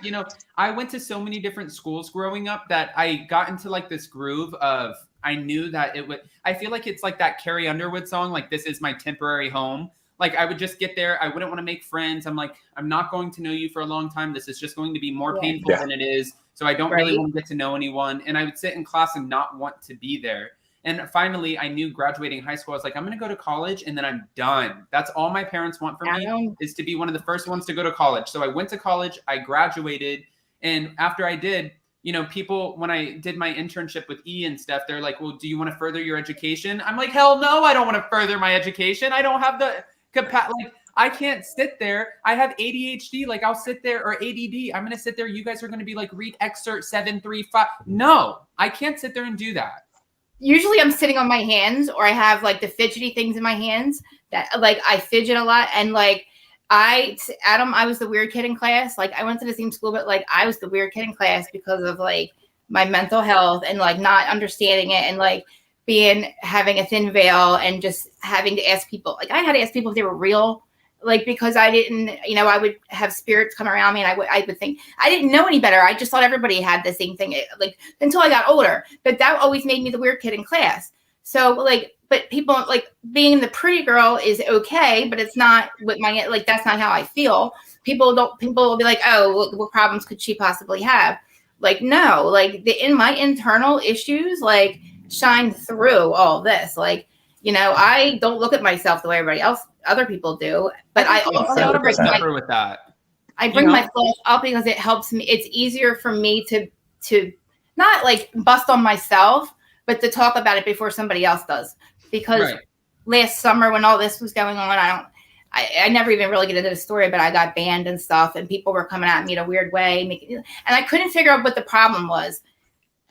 Speaker 2: I went to so many different schools growing up that I got into this groove of. I knew that it would. I feel like it's that Carrie Underwood song. This is my temporary home. Like I would just get there. I wouldn't want to make friends. I'm like, I'm not going to know you for a long time. This is just going to be more painful than it is. So I don't really want to get to know anyone. And I would sit in class and not want to be there. And finally, I knew graduating high school, I was like, I'm going to go to college and then I'm done. That's all my parents want for me, is to be one of the first ones to go to college. So I went to college, I graduated. And after I did, you know, people, when I did my internship with E and stuff, they're like, well, do you want to further your education? I'm like, hell no, I don't want to further my education. I don't have the capacity. Like, I can't sit there. I have ADHD. Like, I'll sit there, or ADD. I'm going to sit there. You guys are going to be like, read excerpt 735. No, I can't sit there and do that.
Speaker 8: Usually I'm sitting on my hands, or I have like the fidgety things in my hands that like I fidget a lot. And like Adam, I was the weird kid in class. Like I went to the same school, but like I was the weird kid in class because of like my mental health and like not understanding it and like having a thin veil and just having to ask people. Like I had to ask people if they were real. Like, because I didn't, you know, I would have spirits come around me and I would think, I didn't know any better. I just thought everybody had the same thing, like, until I got older. But that always made me the weird kid in class. So, like, but people, like, being the pretty girl is okay, but it's not with my, like, that's not how I feel. People will be like, oh, what problems could she possibly have? Like, no, like, in my internal issues, like, shine through all this. Like, you know, I don't look at myself the way other people do, but I also bring my flaws up because it helps me. It's easier for me to not like bust on myself, but to talk about it before somebody else does. Because last summer when all this was going on, I never even really get into the story, but I got banned and stuff, and people were coming at me in a weird way, and I couldn't figure out what the problem was.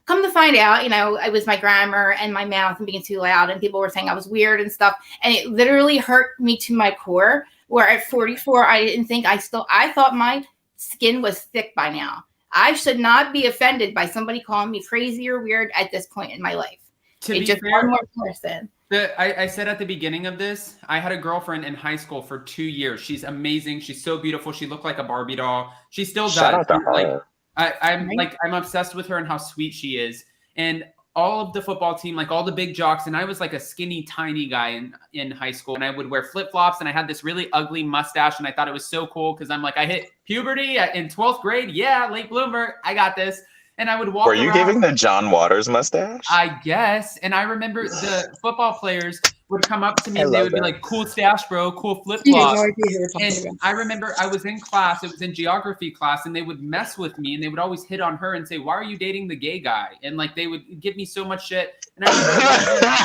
Speaker 8: Come to find out, you know, it was my grammar and my mouth and being too loud, and people were saying I was weird and stuff. And it literally hurt me to my core, where at 44, I didn't think I thought my skin was thick by now. I should not be offended by somebody calling me crazy or weird at this point in my life.
Speaker 2: To be fair, one more person. I said at the beginning of this, I had a girlfriend in high school for 2 years. She's amazing. She's so beautiful. She looked like a Barbie doll. She still does.
Speaker 7: Shout out to her.
Speaker 2: I'm obsessed with her and how sweet she is. And all of the football team, like all the big jocks, and I was like a skinny, tiny guy in high school, and I would wear flip-flops, and I had this really ugly mustache, and I thought it was so cool because I'm like, I hit puberty in 12th grade. Yeah, late bloomer. I got this. And I would walk around. Were you
Speaker 7: giving the John Waters mustache?
Speaker 2: I guess. And I remember the football players would come up to me and they would be like, cool stash, bro, cool flip-flops. And I remember I was in class, it was in geography class, and they would mess with me, and they would always hit on her and say, why are you dating the gay guy? And like they would give me so much shit. And I remember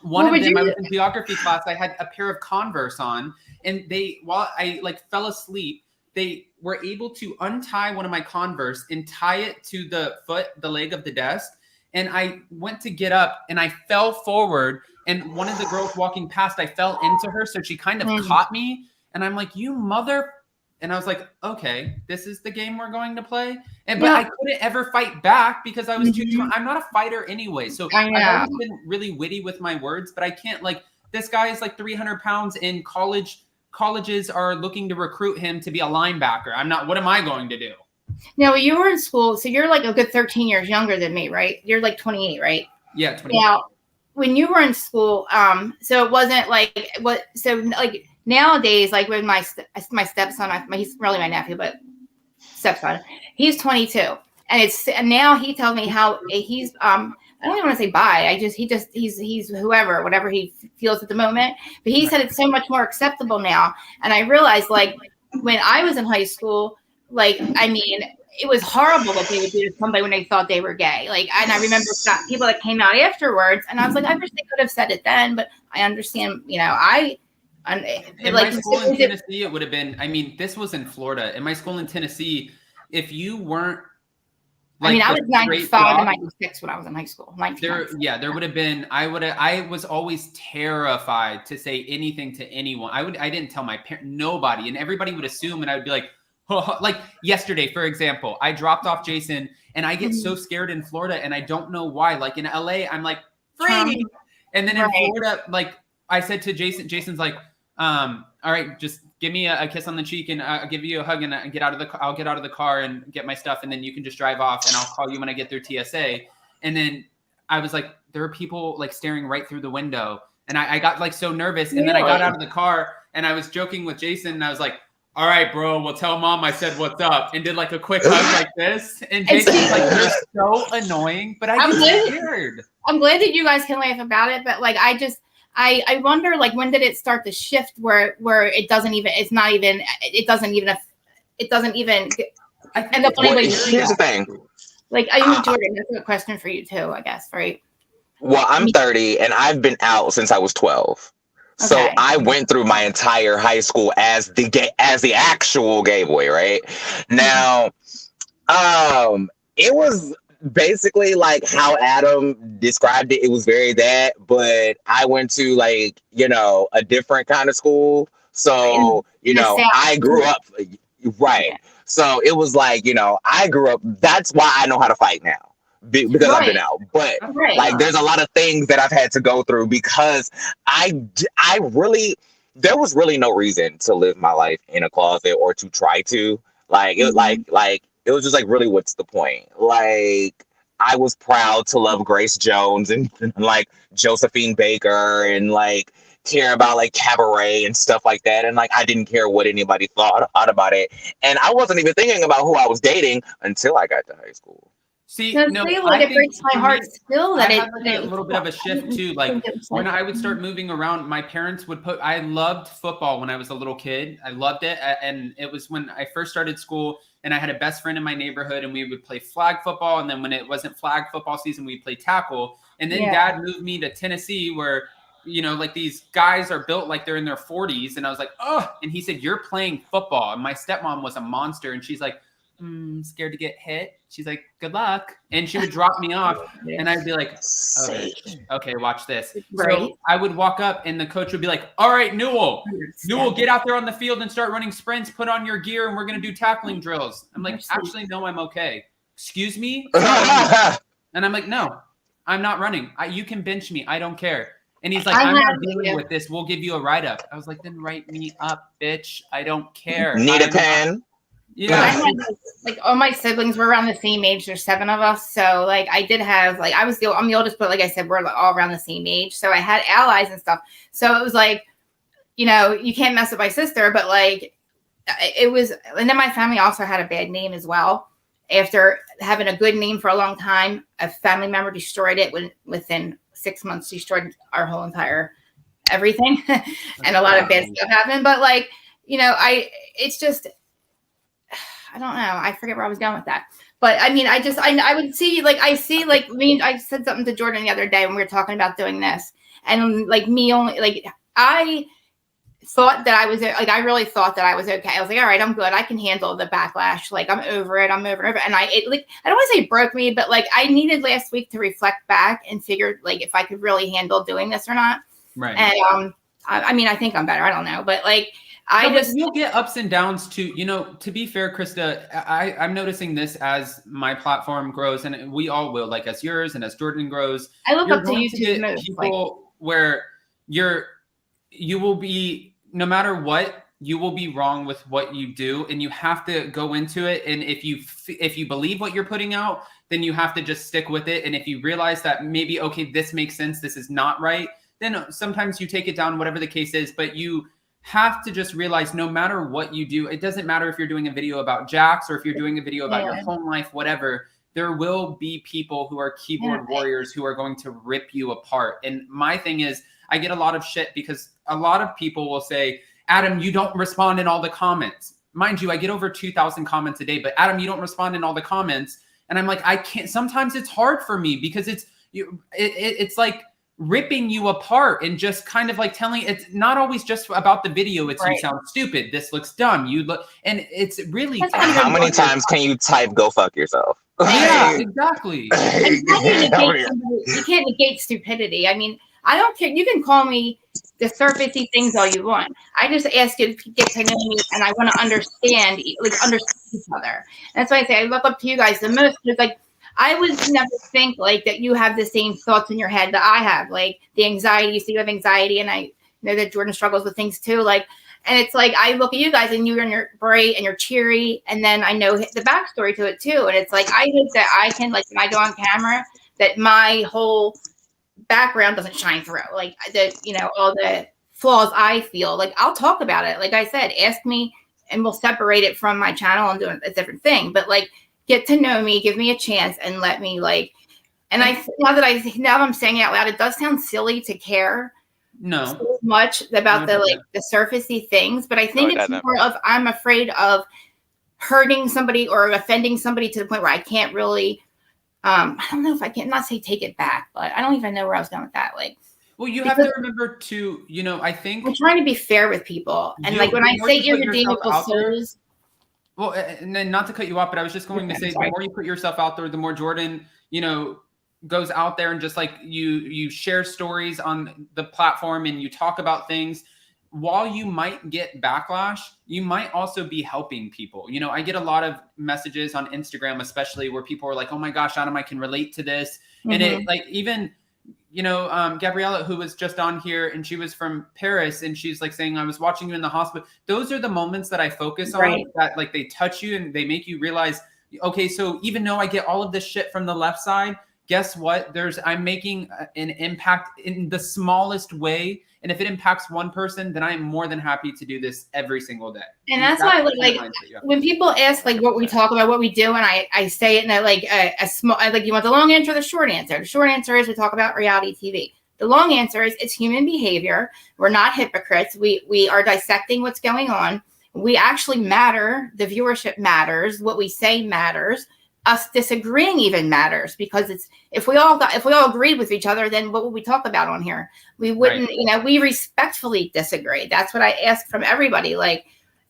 Speaker 2: one of them, I was in geography class, I had a pair of Converse on, and while I like fell asleep, they were able to untie one of my Converse and tie it to the leg of the desk. And I went to get up and I fell forward, and one of the girls walking past, I fell into her. So she kind of caught me, and I'm like, you mother. And I was like, okay, this is the game we're going to play. But I couldn't ever fight back because I was too drunk. I'm not a fighter anyway. So I've always been really witty with my words, but I can't, like, this guy is like 300 pounds in college. Colleges are looking to recruit him to be a linebacker. what am I going to do?
Speaker 8: Now, you were in school, so you're like a good 13 years younger than me, right? You're like 28, right?
Speaker 2: Yeah, 28.
Speaker 8: Now, when you were in school, so it wasn't like like nowadays, like with my stepson, he's really my nephew, but stepson, he's 22, and now he tells me how he's I don't even want to say bi. He's whatever he feels at the moment. But he said it's so much more acceptable now. And I realized, like, when I was in high school, like, I mean, it was horrible what they would do to somebody when they thought they were gay. Like, and I remember people that came out afterwards, and I was like, I wish they could have said it then, but I understand, you know,
Speaker 2: in my school in Tennessee, it would have been, I mean, this was in Florida. In my school in Tennessee, if you weren't, like,
Speaker 8: I was 95 and 96 when I was in high school.
Speaker 2: There would have been. I was always terrified to say anything to anyone. I didn't tell my parents, nobody, and everybody would assume, and I would be like, oh. Like yesterday, for example, I dropped off Jason, and I get so scared in Florida, and I don't know why. Like in LA, I'm like free, and then in Florida, like I said to Jason, Jason's like, all right, just give me a kiss on the cheek, and I'll give you a hug, and I'll get out of the car and get my stuff, and then you can just drive off, and I'll call you when I get through TSA. And then I was like, there are people like staring right through the window, and I got like so nervous, and then I got out of the car, and I was joking with Jason, and I was like, all right, bro, well, tell mom I said what's up, and did like a quick hug like this. And Jason's like, you're so annoying, but I get scared.
Speaker 8: I'm glad that you guys can laugh about it, but like, I wonder, like, when did it start to shift where it doesn't even end up anybody.
Speaker 7: Here's the thing.
Speaker 8: Like, I mean, Jordan, that's a question for you too, I guess, right?
Speaker 7: Well, I'm 30 and I've been out since I was 12. So
Speaker 8: Okay.
Speaker 7: I went through my entire high school as the actual gay boy, right? Now, it was basically like how Adam described it. It was very that, but I went to like, you know, a different kind of school. So, you know, I grew up, right. Yeah. So it was like, you know, I grew up, that's why I know how to fight now. Because I've been out, but like there's a lot of things that I've had to go through because there was really no reason to live my life in a closet or to try to like it it was just like, really, what's the point? Like, I was proud to love Grace Jones and like Josephine Baker and like care about like cabaret and stuff like that, and like I didn't care what anybody thought about it, and I wasn't even thinking about who I was dating until I got to high school.
Speaker 2: See,
Speaker 8: no, it breaks my heart still that
Speaker 2: I had like a little bit of a shift too. Like when I would start moving around, my parents would I loved football when I was a little kid. I loved it. And it was when I first started school and I had a best friend in my neighborhood and we would play flag football. And then when it wasn't flag football season, we'd play tackle. And then Dad moved me to Tennessee where, you know, like these guys are built like they're in their 40s. And I was like, oh, and he said, you're playing football. And my stepmom was a monster. And she's like, scared to get hit. She's like, good luck. And she would drop me off and I'd be like, okay, watch this. Right. So I would walk up and the coach would be like, all right, Newell, get out there on the field and start running sprints, put on your gear and we're going to do tackling drills. I'm like, actually, no, I'm okay. Excuse me? And I'm like, no, I'm not running. You can bench me. I don't care. And he's like, I'm not dealing with this. We'll give you a write-up. I was like, then write me up, bitch. I don't care.
Speaker 7: Need a pen?
Speaker 8: Yeah, I had, like all my siblings were around the same age. There's 7 of us, so like I did have like I'm the oldest, but like I said, we're all around the same age. So I had allies and stuff. So it was like, you know, you can't mess with my sister, but like it was. And then my family also had a bad name as well. After having a good name for a long time, a family member destroyed it. Within 6 months, destroyed our whole entire everything, and a lot of bad stuff happened. But like, you know, it's just. I don't know. I forget where I was going with that. But I mean, I would see, like, I said something to Jordan the other day when we were talking about doing this. And like me only, like, I thought that I was, like, I really thought that I was okay. I was like, all right, I'm good. I can handle the backlash. Like, I'm over it. And I don't want to say it broke me, but like, I needed last week to reflect back and figure, like, if I could really handle doing this or not.
Speaker 2: Right.
Speaker 8: And, I mean, I think I'm better. I don't know. But like,
Speaker 2: you'll get ups and downs too. You know, to be fair, Krista, I'm noticing this as my platform grows, and we all will, like as yours and as Jordan grows.
Speaker 8: I look up to you to
Speaker 2: people where you will be, no matter what, you will be wrong with what you do, and you have to go into it. And if you believe what you're putting out, then you have to just stick with it. And if you realize that maybe, okay, this makes sense, this is not right, then sometimes you take it down, whatever the case is. But you have to just realize no matter what you do, it doesn't matter if you're doing a video about Jax or if you're doing a video about your home life, whatever, there will be people who are keyboard warriors who are going to rip you apart. And my thing is, I get a lot of shit because a lot of people will say, Adam, you don't respond in all the comments. Mind you, I get over 2,000 comments a day, but Adam, you don't respond in all the comments. And I'm like, I can't, sometimes it's hard for me because it's like, ripping you apart and just kind of like telling, it's not always just about the video. It's you sound stupid. This looks dumb. You look, and it's really.
Speaker 7: How many times can you type "go fuck yourself"?
Speaker 2: Yeah, exactly.
Speaker 8: You can't negate stupidity. I mean, I don't care. You can call me the surfacey things all you want. I just ask you to get to know me, and I want to understand each other. And that's why I say I look up to you guys the most. Because like, I would never think like that you have the same thoughts in your head that I have, like the anxiety. So you have anxiety, and I know that Jordan struggles with things too. Like, and it's like I look at you guys, and you're bright and you're cheery, and then I know the backstory to it too. And it's like I hope that I can, like, when I go on camera, that my whole background doesn't shine through, like the all the flaws I feel. Like, I'll talk about it. Like I said, ask me and we'll separate it from my channel and do a different thing. But like, get to know me, give me a chance, and let me like. And now that I'm saying it out loud, it does sound silly to care so much about the surfacey things, but I think it's more of I'm afraid of hurting somebody or offending somebody to the point where I can't really. I don't know if I can not say take it back, but I don't even know where I was going with that. Like,
Speaker 2: well, you have to remember to, I think
Speaker 8: I'm trying to be fair with people, and like when I say irredeemable souls.
Speaker 2: Well, and then not to cut you off, but I was just going to say, the more you put yourself out there, the more Jordan, goes out there and just like you share stories on the platform and you talk about things. While you might get backlash, you might also be helping people. I get a lot of messages on Instagram, especially where people are like, oh my gosh, Adam, I can relate to this. Mm-hmm. And it like even, Gabriella, who was just on here and she was from Paris and she's like saying, I was watching you in the hospital. Those are the moments that I focus on that like they touch you and they make you realize, okay, so even though I get all of this shit from the left side, guess what? I'm making an impact in the smallest way. And if it impacts one person, then I am more than happy to do this every single day.
Speaker 8: And that's why like when people ask like what we talk about, what we do, and I say it in a small, like, you want the long answer or the short answer? The short answer is we talk about reality TV. The long answer is it's human behavior. We're not hypocrites. We are dissecting what's going on. We actually matter. The viewership matters. What we say matters. Us disagreeing even matters, because it's if we all agreed with each other, then what would we talk about on here? We wouldn't, we respectfully disagree. That's what I ask from everybody. Like,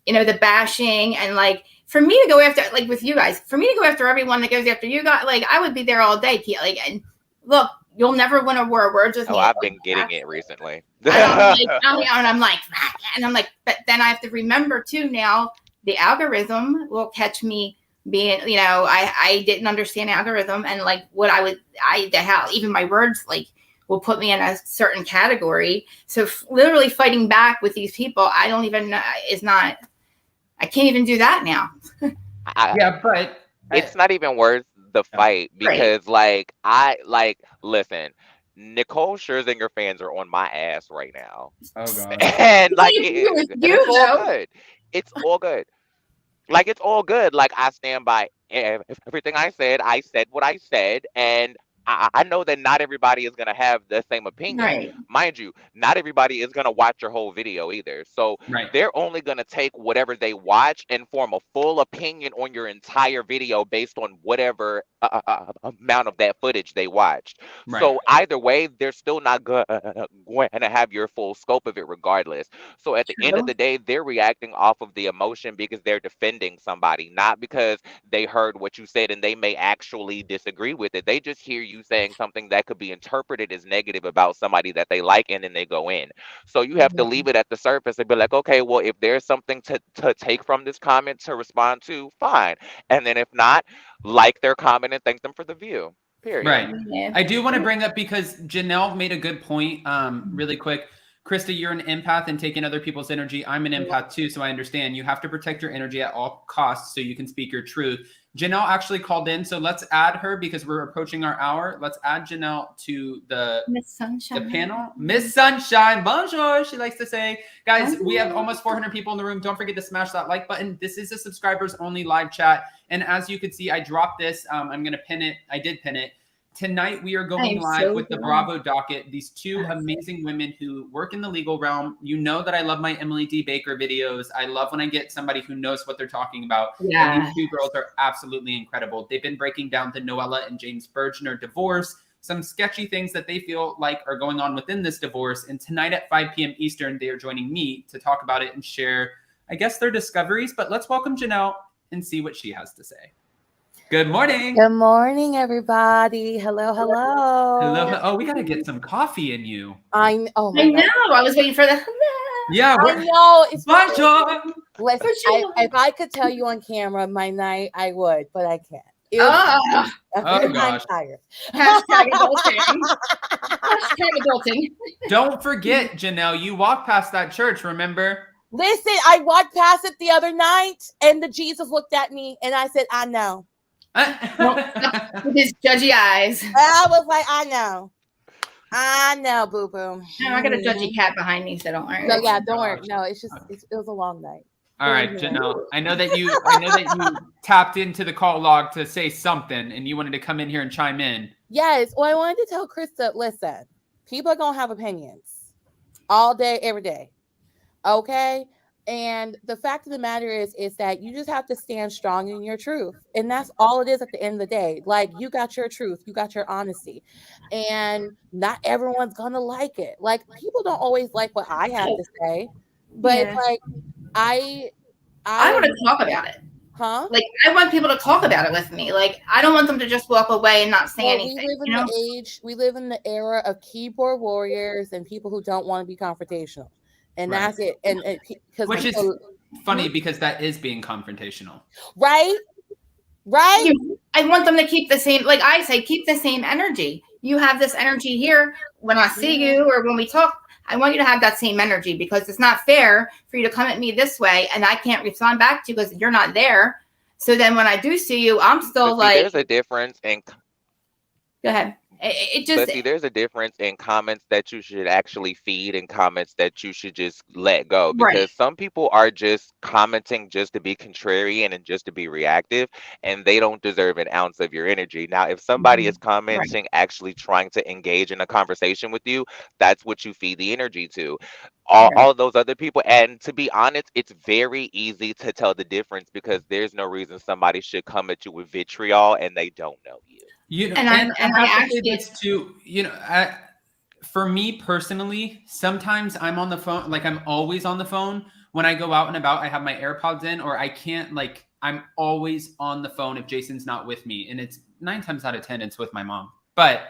Speaker 8: the bashing and like for me to go after, like with you guys, for me to go after everyone that goes after you guys, like I would be there all day. Like, and look, you'll never win a war of words with me.
Speaker 7: Oh, I've been getting it recently.
Speaker 8: I'm like, but then I have to remember too. Now the algorithm will catch me being, I didn't understand algorithm, and like how even my words like will put me in a certain category. So literally fighting back with these people, I don't even know, I can't even do that now.
Speaker 2: But
Speaker 7: it's not even worth the fight, because listen, Nicole Scherzinger fans are on my ass right now. Oh God. And like it's all good. It's all good. Like, it's all good. Like, I stand by everything I said. I said what I said. And I know that not everybody is going to have the same opinion. Right. Mind you, not everybody is going to watch your whole video either. So they're only going to take whatever they watch and form a full opinion on your entire video based on whatever amount of that footage they watched. Right. So either way, they're still not going to have your full scope of it regardless. So at the end of the day, they're reacting off of the emotion because they're defending somebody, not because they heard what you said and they may actually disagree with it. They just hear you saying something that could be interpreted as negative about somebody that they like, and then they go in. So you have to leave it at the surface and be like, okay, well, if there's something to take from this comment to respond to, fine. And then if not, like their comment and thank them for the view. Period.
Speaker 2: Right. Yeah. I do want to bring up, because Janelle made a good point really quick. Krista, you're an empath and taking other people's energy. I'm an empath too, so I understand. You have to protect your energy at all costs so you can speak your truth. Janelle actually called in, so let's add her because we're approaching our hour. Let's add Janelle to the panel. Miss Sunshine, bonjour, she likes to say. Guys, we have almost 400 people in the room. Don't forget to smash that like button. This is a subscribers only live chat. And as you can see, I dropped this. I'm going to pin it. I did pin it. Tonight, we are going live with the Bravo docket. These two amazing women who work in the legal realm. You know that I love my Emily D. Baker videos. I love when I get somebody who knows what they're talking about. Yeah. And these two girls are absolutely incredible. They've been breaking down the Noella and James Bergner divorce, some sketchy things that they feel like are going on within this divorce. And tonight at 5 p.m. Eastern, they are joining me to talk about it and share, I guess, their discoveries. But let's welcome Janelle and see what she has to say. Good morning.
Speaker 9: Good morning, everybody. Hello.
Speaker 2: Hello. Oh, we got to get some coffee in you.
Speaker 8: I know. I was waiting for the hello.
Speaker 2: Yeah.
Speaker 9: I know. It's
Speaker 2: bonjour.
Speaker 9: Listen, if I could tell you on camera my night, I would, but I can't.
Speaker 2: Oh gosh.
Speaker 9: I'm tired.
Speaker 8: Hashtag adulting.
Speaker 2: Don't forget, Janelle, you walked past that church, remember?
Speaker 9: Listen, I walked past it the other night, and the Jesus looked at me, and I said, I know.
Speaker 8: With his judgy eyes.
Speaker 9: I was like, I know. I know, boo boo.
Speaker 8: No, I got a judgy cat behind me, so don't worry.
Speaker 9: No, yeah, don't worry. No, it's just it was a long night.
Speaker 2: All right, Janelle. I know that you tapped into the call log to say something, and you wanted to come in here and chime in.
Speaker 9: Yes. Well, I wanted to tell Krista, listen, people are gonna have opinions all day, every day. Okay. And the fact of the matter is that you just have to stand strong in your truth. And that's all it is at the end of the day. Like, you got your truth, you got your honesty. And not everyone's gonna like it. Like, people don't always like what I have to say. But it's like I
Speaker 8: want to talk about it.
Speaker 9: Huh?
Speaker 8: Like, I want people to talk about it with me. Like, I don't want them to just walk away and not say anything.
Speaker 9: We live in the era of keyboard warriors and people who don't want to be confrontational. And that's it. And
Speaker 2: which is funny because that is being confrontational.
Speaker 9: Right?
Speaker 8: I want them to keep the same, like I say, keep the same energy. You have this energy here when I see you or when we talk. I want you to have that same energy, because it's not fair for you to come at me this way and I can't respond back to you because you're not there. So then when I do see you, I'm still like,
Speaker 7: there's a difference in.
Speaker 8: Go ahead. It just,
Speaker 7: there's a difference in comments that you should actually feed and comments that you should just let go, because some people are just commenting just to be contrarian and just to be reactive, and they don't deserve an ounce of your energy. Now, if somebody is commenting, actually trying to engage in a conversation with you, that's what you feed the energy to. All those other people. And to be honest, it's very easy to tell the difference, because there's no reason somebody should come at you with vitriol and they don't know you.
Speaker 2: You know, and I have to say this too, for me personally, sometimes I'm on the phone, like I'm always on the phone when I go out and about. I have my AirPods in, or I can't, like, I'm always on the phone if Jason's not with me, and it's 9 times out of 10 it's with my mom. But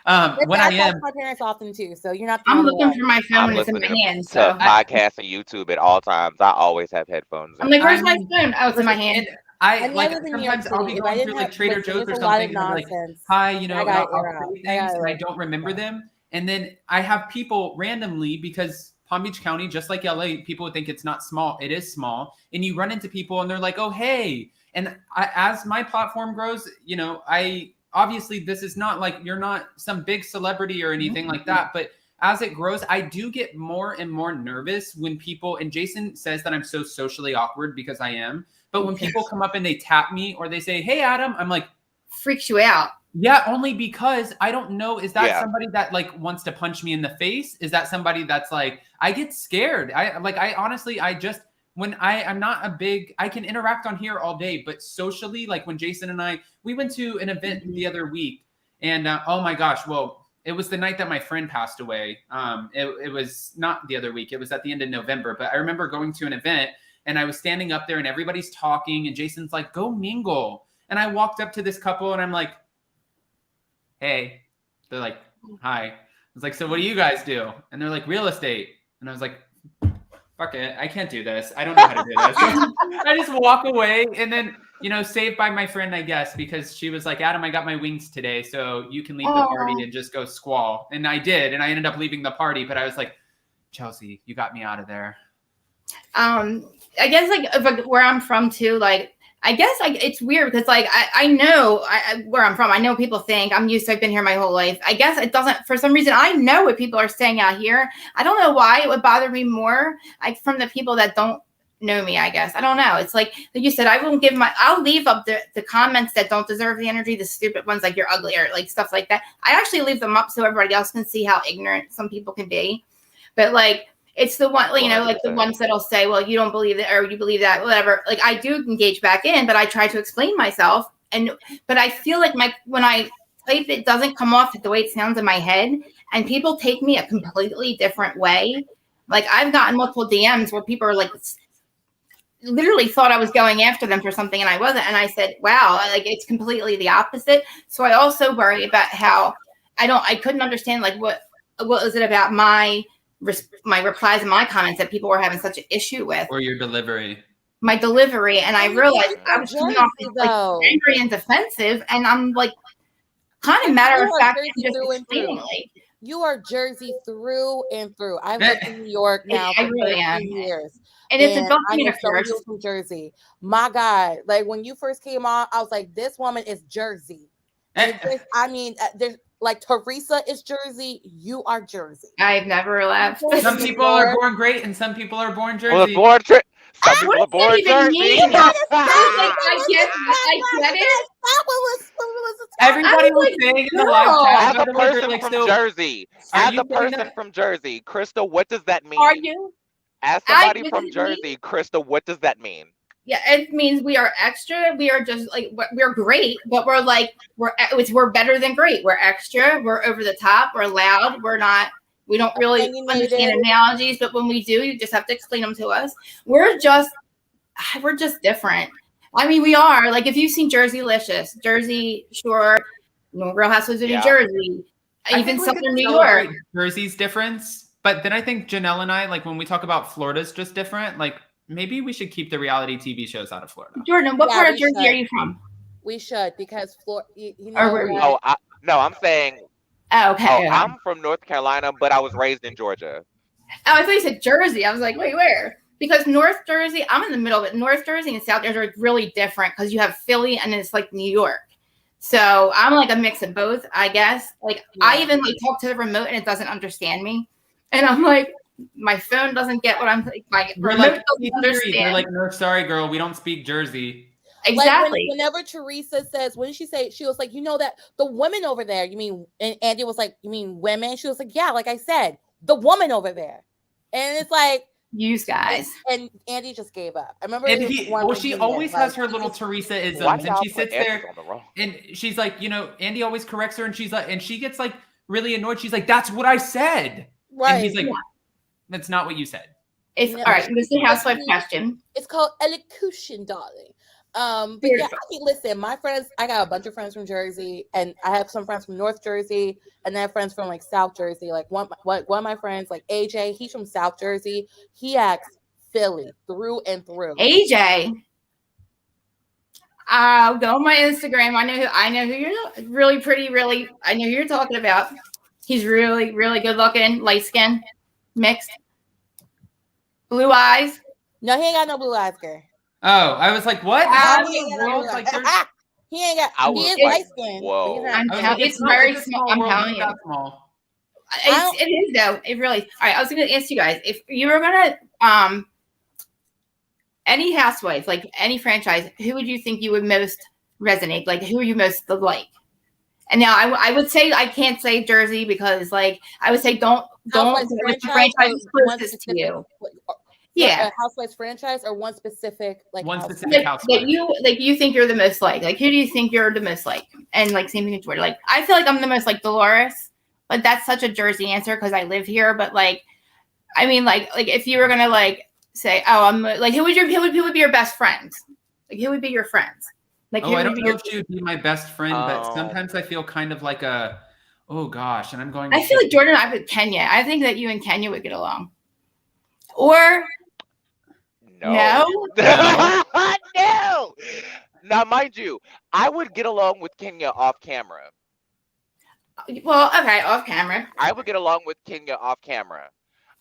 Speaker 2: when I am,
Speaker 9: my parents often too, so you're not.
Speaker 8: I'm looking through my phone when it's in my hand.
Speaker 7: So podcasts and YouTube at all times. I always have headphones.
Speaker 8: I'm like, where's my phone? Oh, it's in my hand.
Speaker 2: I like sometimes I'll be going through like Trader Joe's or something, and like, hi, I'll say things and I don't remember them. And then I have people randomly, because Palm Beach County, just like LA, people would think it's not small. It is small. And you run into people and they're like, oh, hey. And as my platform grows, obviously this is not like, you're not some big celebrity or anything like that. But as it grows, I do get more and more nervous when people, and Jason says that I'm so socially awkward, because I am. But when people come up and they tap me or they say, hey, Adam, I'm like,
Speaker 8: freaks you out.
Speaker 2: Yeah, only because I don't know. Is that somebody that like wants to punch me in the face? Is that somebody that's like, I get scared. I'm not a big, I can interact on here all day, but socially, like when Jason and we went to an event the other week, and oh my gosh, well, it was the night that my friend passed away. It was not the other week. It was at the end of November, but I remember going to an event and I was standing up there and everybody's talking and Jason's like, go mingle. And I walked up to this couple and I'm like, hey. They're like, hi. I was like, so what do you guys do? And they're like, real estate. And I was like, fuck it, I can't do this. I don't know how to do this. I just walk away, and then, saved by my friend, I guess, because she was like, Adam, I got my wings today, so you can leave the party and just go squall. And I did, and I ended up leaving the party, but I was like, Chelsea, you got me out of there.
Speaker 8: I guess like where I'm from too, like I guess like it's weird because like I know where I'm from. I know people think I've been here my whole life. I guess it doesn't, for some reason, I know what people are saying out here. I don't know why it would bother me more from the people that don't know me, I guess. I don't know. It's like you said, I'll leave up the comments that don't deserve the energy, the stupid ones like you're ugly or like stuff like that. I actually leave them up so everybody else can see how ignorant some people can be. But like, it's the one, like the ones that'll say, well, you don't believe it or you believe that, whatever. Like I do engage back in, but I try to explain myself. But I feel like when I type, it doesn't come off the way it sounds in my head. And people take me a completely different way. Like I've gotten multiple DMs where people are like, literally thought I was going after them for something and I wasn't. And I said, wow, like it's completely the opposite. So I also worry about how I couldn't understand like what was it about my replies and my comments that people were having such an issue with,
Speaker 2: or your delivery,
Speaker 8: my delivery. And I realized I was coming off like angry and defensive, and I'm like kind of matter of fact, just extremely.
Speaker 9: You are Jersey through and through. I've lived in New York now for 13 years.
Speaker 8: And it's a documentary
Speaker 9: from Jersey. My God, like when you first came on, I was like, this woman is Jersey. Like Teresa is Jersey, you are Jersey.
Speaker 8: I've never left.
Speaker 2: Some people are born great and some people are born Jersey.
Speaker 7: Some people are born Jersey.
Speaker 8: I get it.
Speaker 2: Everybody was saying in the live chat.
Speaker 7: As a person from Jersey, from Jersey, Krista, what does that mean?
Speaker 8: Are you?
Speaker 7: As somebody from Jersey, Krista, what does that mean?
Speaker 8: Yeah, it means we are extra. We are just like, we're great, but we're like, we're better than great. We're extra. We're over the top. We're loud. We don't really understand analogies, but when we do, you just have to explain them to us. We're just different. I mean, we are. Like, if you've seen Jerseylicious, Jersey Shore, Real Housewives of New Jersey, even Southern New York.
Speaker 2: Jersey's difference, but then I think Janelle and I, like, when we talk about Florida's just different, like, maybe we should keep the reality TV shows out of Florida.
Speaker 8: Jordan, what part of Jersey are you from?
Speaker 9: We should, because
Speaker 7: I'm saying.
Speaker 8: Oh, okay.
Speaker 7: I'm from North Carolina, but I was raised in Georgia.
Speaker 8: Oh, I thought you said Jersey. I was like, wait, where? Because North Jersey, I'm in the middle of it. North Jersey and South Jersey are really different because you have Philly and it's like New York. So I'm like a mix of both, I guess. Like I even like talk to the remote and it doesn't understand me, and I'm like, my phone doesn't get what I'm like. My remote doesn't understand.
Speaker 2: They're like, no, sorry, girl, we don't speak Jersey.
Speaker 8: Exactly.
Speaker 9: Like whenever Teresa says, what did she say? She was like, you know that the women over there, you mean, and Andy was like, you mean women? She was like, yeah, like I said, the woman over there. And it's like,
Speaker 8: you guys.
Speaker 9: And Andy just gave up. I remember.
Speaker 2: And she always has her little Teresa-isms, and she sits there and she's like, you know, Andy always corrects her, and she's like, and she gets like really annoyed. She's like, that's what I said.
Speaker 9: Right.
Speaker 2: And he's like, that's not what you said.
Speaker 8: All right, this is the housewife question.
Speaker 9: It's called elocution, darling. But yeah, I mean, listen, my friends, I got a bunch of friends from Jersey, and I have some friends from North Jersey, and I have friends from like South Jersey. Like one of my friends, like AJ, he's from South Jersey. He acts Philly through and through.
Speaker 8: AJ, go on my Instagram. I know who you're really pretty. Really, I know who you're talking about. He's really, really good looking, light skin, mixed, blue eyes.
Speaker 9: No, he ain't got no blue eyes, girl.
Speaker 2: Oh, I was like, what?
Speaker 9: He ain't got. He is light skinned.
Speaker 7: Whoa!
Speaker 8: It's very small. I'm telling you.
Speaker 2: Small.
Speaker 8: It is though. It really. All right. I was going to ask you guys if you were gonna any housewife, like any franchise, who would you think you would most resonate? Like, who are you most like? And now I would say I can't say Jersey because like I would say don't franchise is closest to you. Yeah,
Speaker 9: a Housewives franchise or one specific
Speaker 2: housewife.
Speaker 8: You think you're the most like who do you think you're the most like? And like same thing with Jordan. Like I feel like I'm the most like Dolores, but that's such a Jersey answer because I live here. But like, I mean, like if you were gonna like say, oh, I'm like who would be your best friends? Like who would be your friends? Like
Speaker 2: I don't know if she would be my best friend, but sometimes I feel kind of like oh gosh, and I'm going.
Speaker 8: I feel like Jordan and I with Kenya. I think that you and Kenya would get along. Or. No.
Speaker 7: No. Now, mind you, I would get along with Kenya off camera.
Speaker 8: Well, okay, off camera.
Speaker 7: I would get along with Kenya off camera.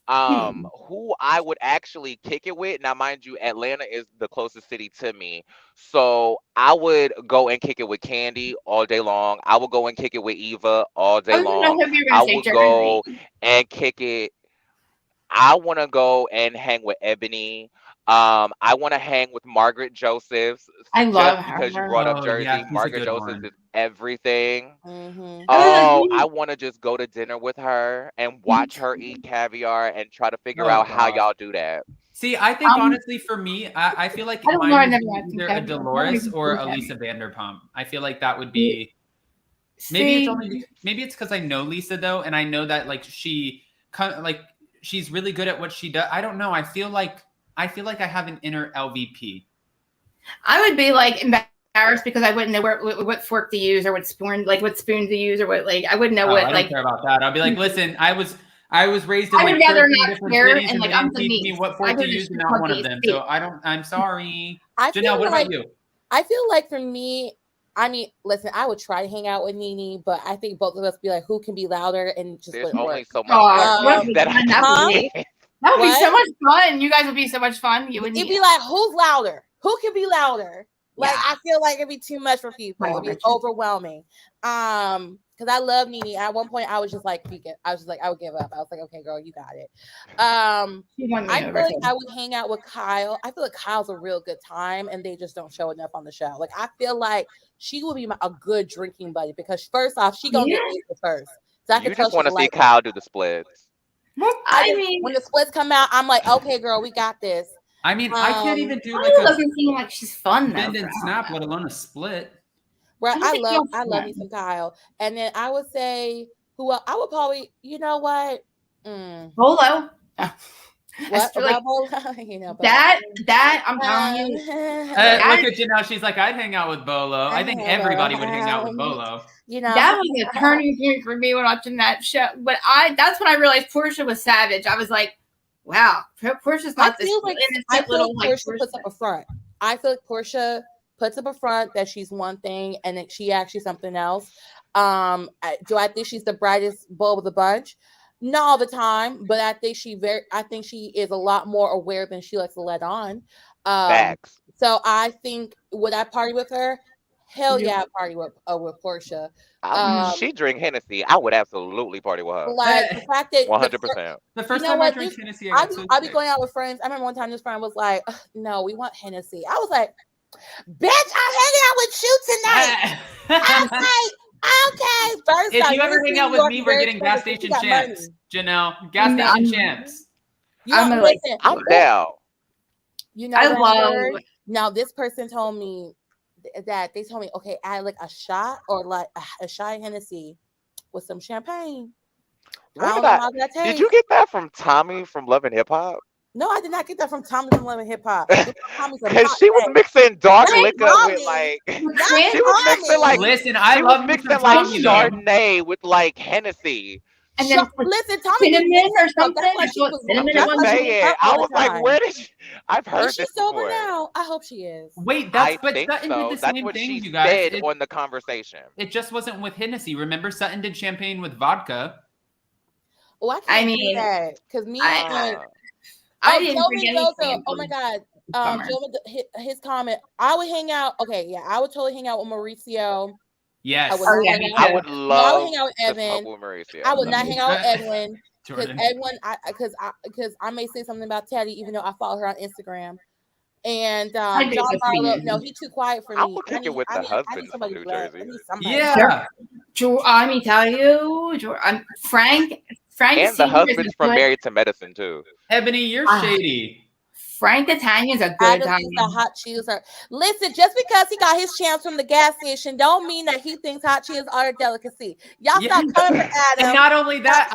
Speaker 7: Who I would actually kick it with. Now, mind you, Atlanta is the closest city to me. So I would go and kick it with Candy all day long. I would go and kick it with Eva all day long. I would go and kick it. I want to go and hang with Ebony. I want to hang with Margaret Josephs.
Speaker 8: I love her.
Speaker 7: Because you brought up Jersey. Yeah, Margaret Josephs is everything.
Speaker 9: Mm-hmm.
Speaker 7: I want to just go to dinner with her and watch her eat caviar and try to figure out how y'all do that.
Speaker 2: See, I think honestly for me, I feel like mine would be either a Dolores or a Lisa Vanderpump. I feel like that would be maybe it's because I know Lisa though, and I know that like she's really good at what she does. I don't know. I feel like I have an inner LVP.
Speaker 8: I would be like embarrassed because I wouldn't know what fork to use or what spoon to use or what I wouldn't know what
Speaker 2: I don't care about that. I'll be like, listen, I was raised in
Speaker 8: I would rather not care
Speaker 2: and like I'm teach me what fork to use and not one of them. So I'm sorry. Janelle, what about you?
Speaker 9: I feel like for me, I mean, listen, I would try to hang out with Nene, but I think both of us be like, who can be louder and just
Speaker 7: there's only so much
Speaker 8: that would be so much fun. You guys would be so much fun. You'd
Speaker 9: be like, who's louder? Who can be louder? Like, I feel like it'd be too much for people. It'd be overwhelming. because I love Nene. At one point, I was just like, I would give up. I was like, okay, girl, you got it. I feel like I would hang out with Kyle. I feel like Kyle's a real good time, and they just don't show enough on the show. Like, I feel like she would be a good drinking buddy because first off, she gonna get wasted first. So
Speaker 7: You just want to see Kyle do the splits.
Speaker 8: I mean,
Speaker 9: when the splits come out, I'm like, okay, girl, we got this.
Speaker 2: I mean, I can't even do
Speaker 8: Kyle doesn't seem like she's fun though.
Speaker 2: bend and snap, let alone a split.
Speaker 9: Right, I love me some Kyle. And then I would say I would probably, you know what?
Speaker 8: Bolo.
Speaker 9: What
Speaker 8: like,
Speaker 9: Bolo? You know,
Speaker 8: that I'm telling you.
Speaker 2: Look at Janelle. She's like, I'd hang out with Bolo. I think everybody would hang out with Bolo.
Speaker 9: You know,
Speaker 8: that was a turning point for me when watching that show. But that's when I realized Porsha was savage. I was like, wow, Porsha's not this innocent little like
Speaker 9: Porsha puts up a front. I feel like Porsha puts up a front that she's one thing and then she actually something else. Do I think she's the brightest bulb of the bunch? Not all the time, but I think she is a lot more aware than she likes to let on.
Speaker 7: Facts.
Speaker 9: So I think would I party with her? Hell yeah, I party with Porsha.
Speaker 7: She drink Hennessy. I would absolutely party with her.
Speaker 9: Like the fact that
Speaker 7: 100%.
Speaker 2: The first time I drank Hennessy,
Speaker 9: I'd be going out with friends. I remember one time this friend was like, "No, we want Hennessy." I was like, "Bitch, I'm hanging out with you tonight." I was like, "Okay." First
Speaker 2: if you ever hang out with me, we're getting gas station champs, Janelle. Gas station champs.
Speaker 9: I'm
Speaker 7: down.
Speaker 9: You know, now this person told me that they told me, okay, I like a shot or like a shot of Hennessy with some champagne. I don't know how that tastes.
Speaker 7: Did you get that from Tommy from Love and Hip Hop?
Speaker 9: No, I did not get that from Tommy from Love and Hip Hop.
Speaker 7: Because she was mixing dark liquor with like she was mixing like
Speaker 2: I love
Speaker 7: mixing like Chardonnay with like Hennessy.
Speaker 8: And then
Speaker 9: listen, Tommy
Speaker 8: cinnamon or something.
Speaker 7: I was like, where did she? I've heard this before.
Speaker 9: Now? I hope she is.
Speaker 2: Wait, Sutton did the same thing, you guys.
Speaker 7: Said on the conversation.
Speaker 2: It just wasn't with Hennessy. Remember, Sutton did champagne with vodka.
Speaker 9: Oh, I can't do that because me. I didn't forget anything. Oh my God. His comment. I would hang out. Okay, yeah, I would totally hang out with Mauricio.
Speaker 2: Yes.
Speaker 7: I would love.
Speaker 9: I would hang out with Evan. I would not hang out with Edwin because Edwin. Because I may say something about Teddy, even though I follow her on Instagram. And John Barlow, no, he's too quiet for me.
Speaker 7: I will kick it with the husband from New Jersey.
Speaker 2: Yeah.
Speaker 8: Let me tell you, Frank
Speaker 7: and the husband's from Married to Medicine too.
Speaker 2: Ebony, you're shady.
Speaker 8: Frank Catania's a good time.
Speaker 9: The hot cheese are. Listen, just because he got his champs from the gas station, don't mean that he thinks hot cheese are a delicacy. Y'all stop coming for Adam.
Speaker 2: And not only that,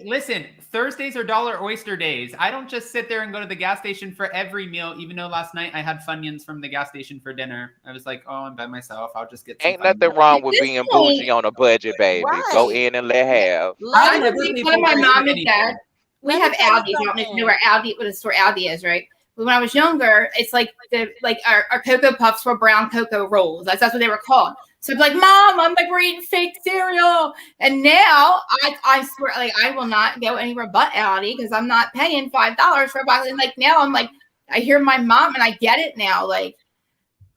Speaker 9: listen,
Speaker 2: Thursdays are dollar oyster days. I don't just sit there and go to the gas station for every meal, even though last night I had Funyuns from the gas station for dinner. I was like, oh, I'm by myself. I'll just get some
Speaker 7: Ain't nothing wrong with being bougie on a budget, baby. Right. Go in and let have.
Speaker 8: I never my mom and dad. We have Aldi. You don't know where Aldi, what the store Aldi is, right? But when I was younger, it's like our Cocoa Puffs were brown cocoa rolls. That's what they were called. So it's like, Mom, I'm like we're eating fake cereal. And now I swear, like I will not go anywhere but Aldi because I'm not paying $5 for a box. And like now I'm like, I hear my mom and I get it now. Like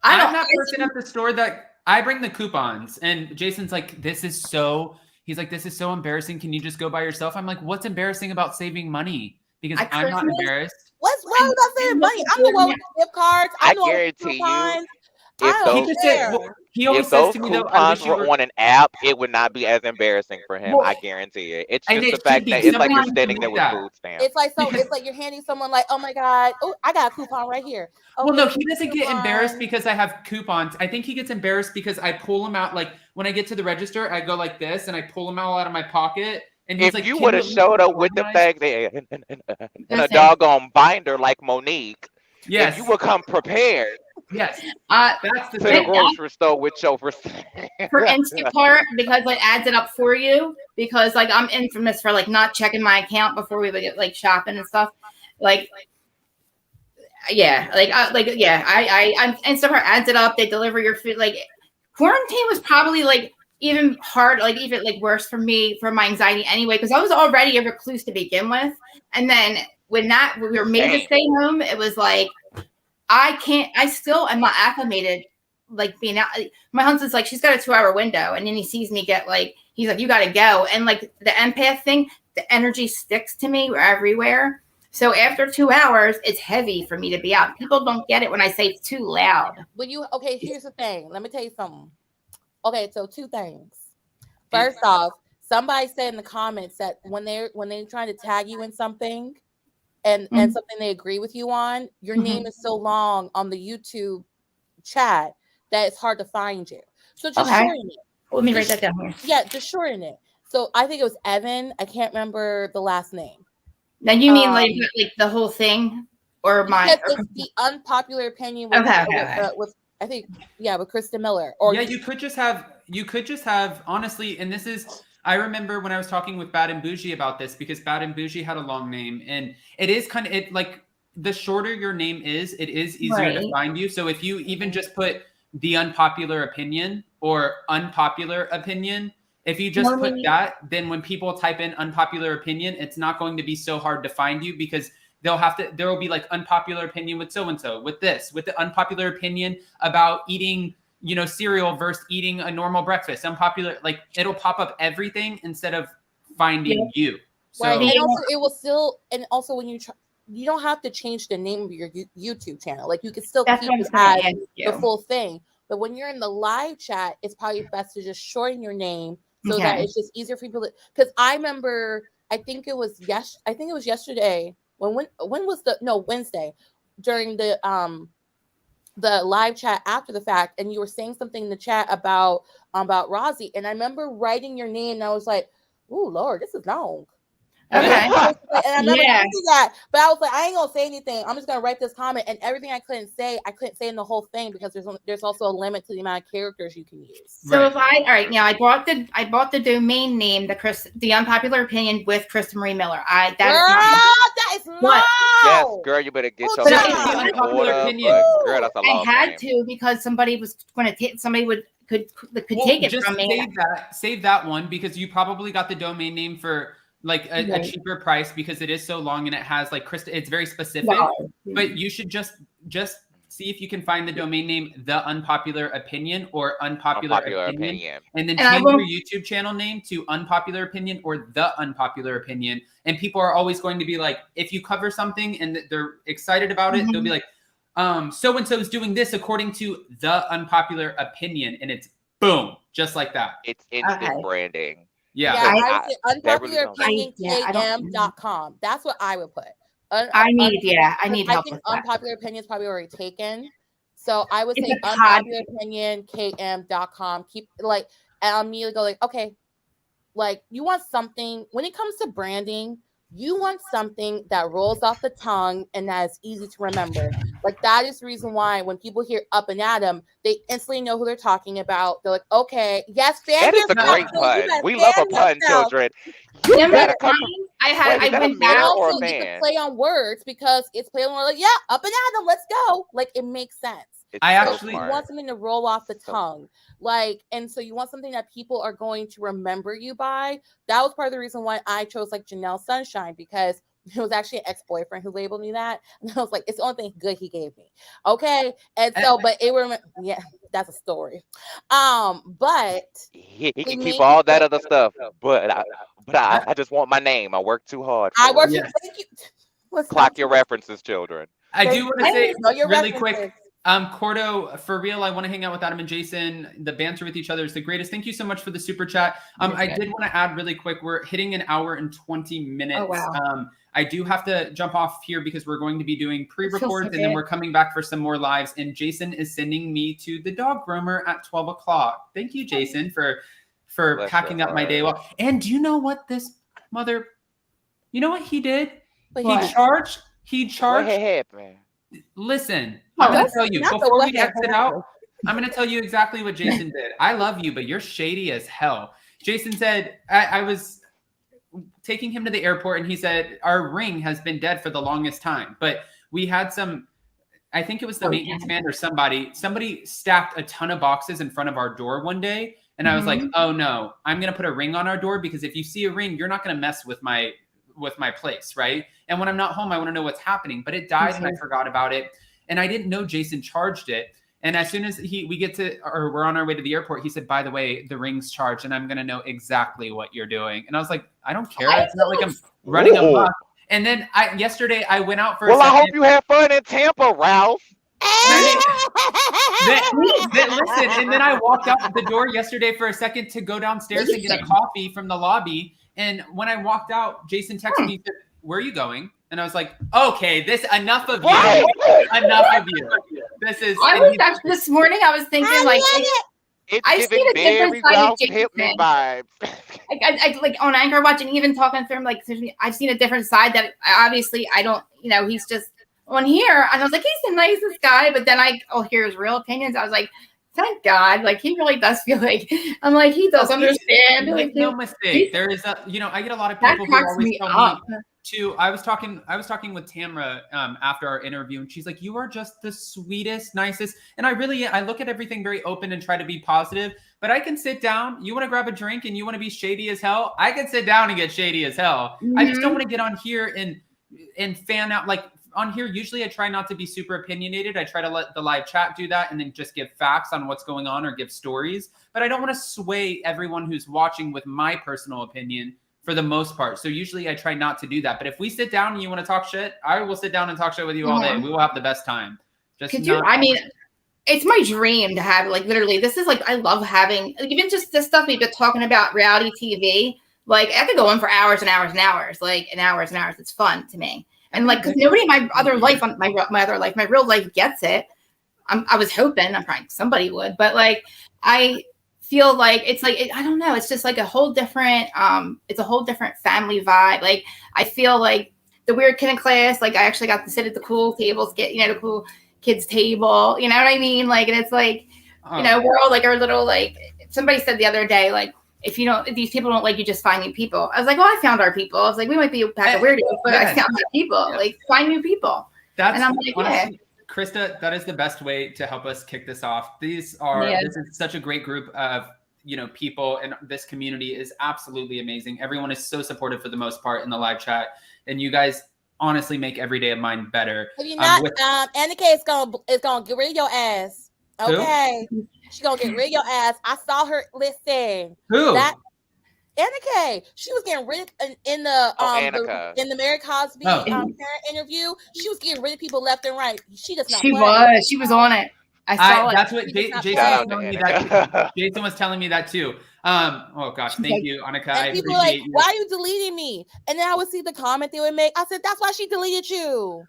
Speaker 2: I'm that person at the store that I bring the coupons, and Jason's like, He's like, this is so embarrassing. Can you just go by yourself? I'm like, what's embarrassing about saving money? Because I'm not embarrassed.
Speaker 9: What's wrong about saving money? I'm the one with gift cards.
Speaker 7: I guarantee you,
Speaker 2: he always says to me, though,
Speaker 7: coupons were on an app, it would not be as embarrassing for him. I guarantee it. It's just the fact that it's like you're standing there with food stamps.
Speaker 9: It's like you're handing someone like, oh my God, oh, I got a coupon right here.
Speaker 2: Well, no, he doesn't get embarrassed because I have coupons. I think he gets embarrassed because I pull them out. Like when I get to the register, I go like this and I pull them all out of my pocket. And he's
Speaker 7: if
Speaker 2: like,
Speaker 7: you would have showed up with the bag and a doggone binder like Monique,
Speaker 2: yes,
Speaker 7: if you would come prepared.
Speaker 2: Yes,
Speaker 8: that's
Speaker 7: the thing. To the grocery store with your
Speaker 8: for Instacart because it adds it up for you. Because like I'm infamous for like not checking my account before we would get like shopping and stuff. Like Instacart adds it up. They deliver your food. Like quarantine was probably like even hard, like even like worse for me for my anxiety anyway. Because I was already a recluse to begin with, and then when we were made to stay home, it was like. I still am not acclimated like being out. My husband's like, she's got a 2-hour window, and then he sees me get like, he's like, you got to go, and like the empath thing, the energy sticks to me everywhere. So after 2 hours, it's heavy for me to be out. People don't get it when I say it's too loud.
Speaker 9: But here's the thing. Let me tell you something. Okay, so 2 things. First off, somebody said in the comments that when they're trying to tag you in something and something they agree with you on, your name is so long on the YouTube chat that it's hard to find you. So just shorten it.
Speaker 8: Let me write that down here.
Speaker 9: Yeah, just shorten it. So I think it was Evan. I can't remember the last name.
Speaker 8: Now you mean like the whole thing, or
Speaker 9: it's the unpopular opinion with, with I think with Krista Miller. Or
Speaker 2: you could just have honestly, and this is, I remember when I was talking with Bad and Bougie about this, because Bad and Bougie had a long name, and it is kind of like the shorter your name is, it is easier to find you. So if you even just put the unpopular opinion or unpopular opinion, if you just put that, then when people type in unpopular opinion, it's not going to be so hard to find you, because there will be like unpopular opinion with so-and-so, with the unpopular opinion about eating, cereal versus eating a normal breakfast. Unpopular, like it'll pop up everything instead of finding you. So,
Speaker 9: right. And also it will still, and also when you don't have to change the name of your YouTube channel. Like you can still keep it as the full thing. But when you're in the live chat, it's probably best to just shorten your name so that it's just easier for people to, because I remember, I think it was yesterday Wednesday during the live chat after the fact, and you were saying something in the chat about Rosie, and I remember writing your name and I was like, oh Lord, this is long.
Speaker 8: Okay.
Speaker 9: And I remember thinking that, but I was like, I ain't gonna say anything. I'm just gonna write this comment, and everything I couldn't say in the whole thing, because there's also a limit to the amount of characters you can use.
Speaker 8: So if I bought the domain name, the unpopular opinion with Krista Marie Miller.
Speaker 9: That is long.
Speaker 7: Yes, girl, you better get your
Speaker 2: unpopular opinion.
Speaker 7: Girl, that's a long
Speaker 8: I had
Speaker 7: name.
Speaker 8: to, because somebody was going to take, could take it from me.
Speaker 2: Save that one, because you probably got the domain name for like a cheaper price, because it is so long and it has like Krista, it's very specific. But you should just see if you can find the domain name The Unpopular Opinion or Unpopular Opinion, and then change your YouTube channel name to Unpopular Opinion or The Unpopular Opinion. And people are always going to be like, if you cover something and they're excited about it, they'll be like, so-and-so is doing this according to The Unpopular Opinion, and it's boom, just like that.
Speaker 7: It's instant branding.
Speaker 2: Yeah.
Speaker 9: Unpopular opinion km.com. That's what I would put.
Speaker 8: I need help.
Speaker 9: I think unpopular opinion is probably already taken. So I would say unpopular opinion km.com. Keep and I'll immediately go like, okay, like you want something when it comes to branding, you want something that rolls off the tongue and that is easy to remember. Like that is the reason why when people hear Up and Adam, they instantly know who they're talking about. They're like, okay, yes,
Speaker 7: that is a great pun. We love a pun, children. You gotta come.
Speaker 8: I went back.
Speaker 9: Also, you can play on words because it's play on words. Like, yeah, Up and Adam, let's go. Like it makes sense. You want something to roll off the tongue. Like, and so you want something that people are going to remember you by. That was part of the reason why I chose like Janelle Sunshine, because it was actually an ex-boyfriend who labeled me that. And I was like, it's the only thing good he gave me. Okay. And so, but that's a story. But
Speaker 7: he can keep all that other stuff. But I just want my name. I work too hard.
Speaker 9: Thank you.
Speaker 7: Clock your references, children.
Speaker 2: I do want to say really quick. Cordo, for real, I want to hang out with Adam and Jason. The banter with each other is the greatest. Thank you so much for the super chat. I did want to add really quick, we're hitting an hour and 20 minutes.
Speaker 8: Oh, wow.
Speaker 2: I do have to jump off here because we're going to be doing pre-records and then we're coming back for some more lives. And Jason is sending me to the dog groomer at 12 o'clock. Thank you, Jason, for packing up my day well. And do you know what you know what he did? He charged. Listen, I'm going to tell you before we exit out, I'm going to tell you exactly what Jason did. I love you, but you're shady as hell. Jason said, I was taking him to the airport and he said, our ring has been dead for the longest time, but we had I think it was the maintenance man or somebody stacked a ton of boxes in front of our door one day. And I was like, oh no, I'm going to put a ring on our door because if you see a ring, you're not going to mess with my place, right? And when I'm not home, I want to know what's happening. But it died and I forgot about it. And I didn't know Jason charged it. And as soon as we're on our way to the airport, he said, by the way, the ring's charged and I'm going to know exactly what you're doing. And I was like, I don't care. It's not like I'm running a buck. And then yesterday I went out for a second.
Speaker 7: I hope you had fun in Tampa, Ralph.
Speaker 2: Listen, and then I walked out the door yesterday for a second to go downstairs and get a coffee from the lobby. And when I walked out, Jason texted me, said, where are you going? And I was like, okay, enough of you. Enough of you.
Speaker 8: This morning, I was thinking, like,
Speaker 7: it's giving very Ralph Hipman vibes.
Speaker 8: I like on Anchor watching, even talking through him, like, I've seen a different side that obviously I don't, he's just on here. And I was like, he's the nicest guy. But then I'll hear his real opinions. I was like, thank God. Like, he really does feel like, I'm like, he does understand.
Speaker 2: Like, no mistake. There is I get a lot of people who always tell me too. I was talking with Tamra after our interview, and she's like, you are just the sweetest, nicest. And I look at everything very open and try to be positive, but I can sit down. You want to grab a drink and you want to be shady as hell? I can sit down and get shady as hell. I just don't want to get on here and fan out. Like, on here, usually I try not to be super opinionated. I try to let the live chat do that and then just give facts on what's going on or give stories. But I don't want to sway everyone who's watching with my personal opinion for the most part. So usually I try not to do that. But if we sit down and you want to talk shit, I will sit down and talk shit with you all day. We will have the best time.
Speaker 8: It's my dream to have, like, literally, this is like, I love having, like, even just this stuff we've been talking about, reality TV. Like, I could go on for hours and hours and hours, like, and hours and hours. It's fun to me. And like, because nobody in my other life, my real life gets it. I was hoping, somebody would, but like, I feel like it's like, I don't know. It's just like a whole different, it's a whole different family vibe. Like, I feel like the weird kid in class, like I actually got to sit at the cool tables, get, the cool kids table, you know what I mean? Like, and it's like, we're all like our little, like, somebody said the other day, like, if these people don't like you, just find new people. I was like, well, I found our people. I was like, we might be a pack of weirdos, but I found our people. Like, find new people. And I'm like, honestly,
Speaker 2: Krista, that is the best way to help us kick this off. This is such a great group of, people, and this community is absolutely amazing. Everyone is so supportive for the most part in the live chat, and you guys honestly make every day of mine better.
Speaker 9: If you're not, Annika is gonna get rid of your ass. Okay. Who? She gonna get rid of your ass. I saw her. Listen.
Speaker 2: Who?
Speaker 9: Annika. She was getting rid of in the Mary Cosby parent interview. She was getting rid of people left and right. She does not.
Speaker 8: She was on it. I saw it.
Speaker 2: That's what Jason was telling me that. Jason was telling me that too. Oh gosh, thank you, Annika. I appreciate
Speaker 9: like,
Speaker 2: you.
Speaker 9: Why are you deleting me? And then I would see the comment they would make. I said, that's why she deleted you.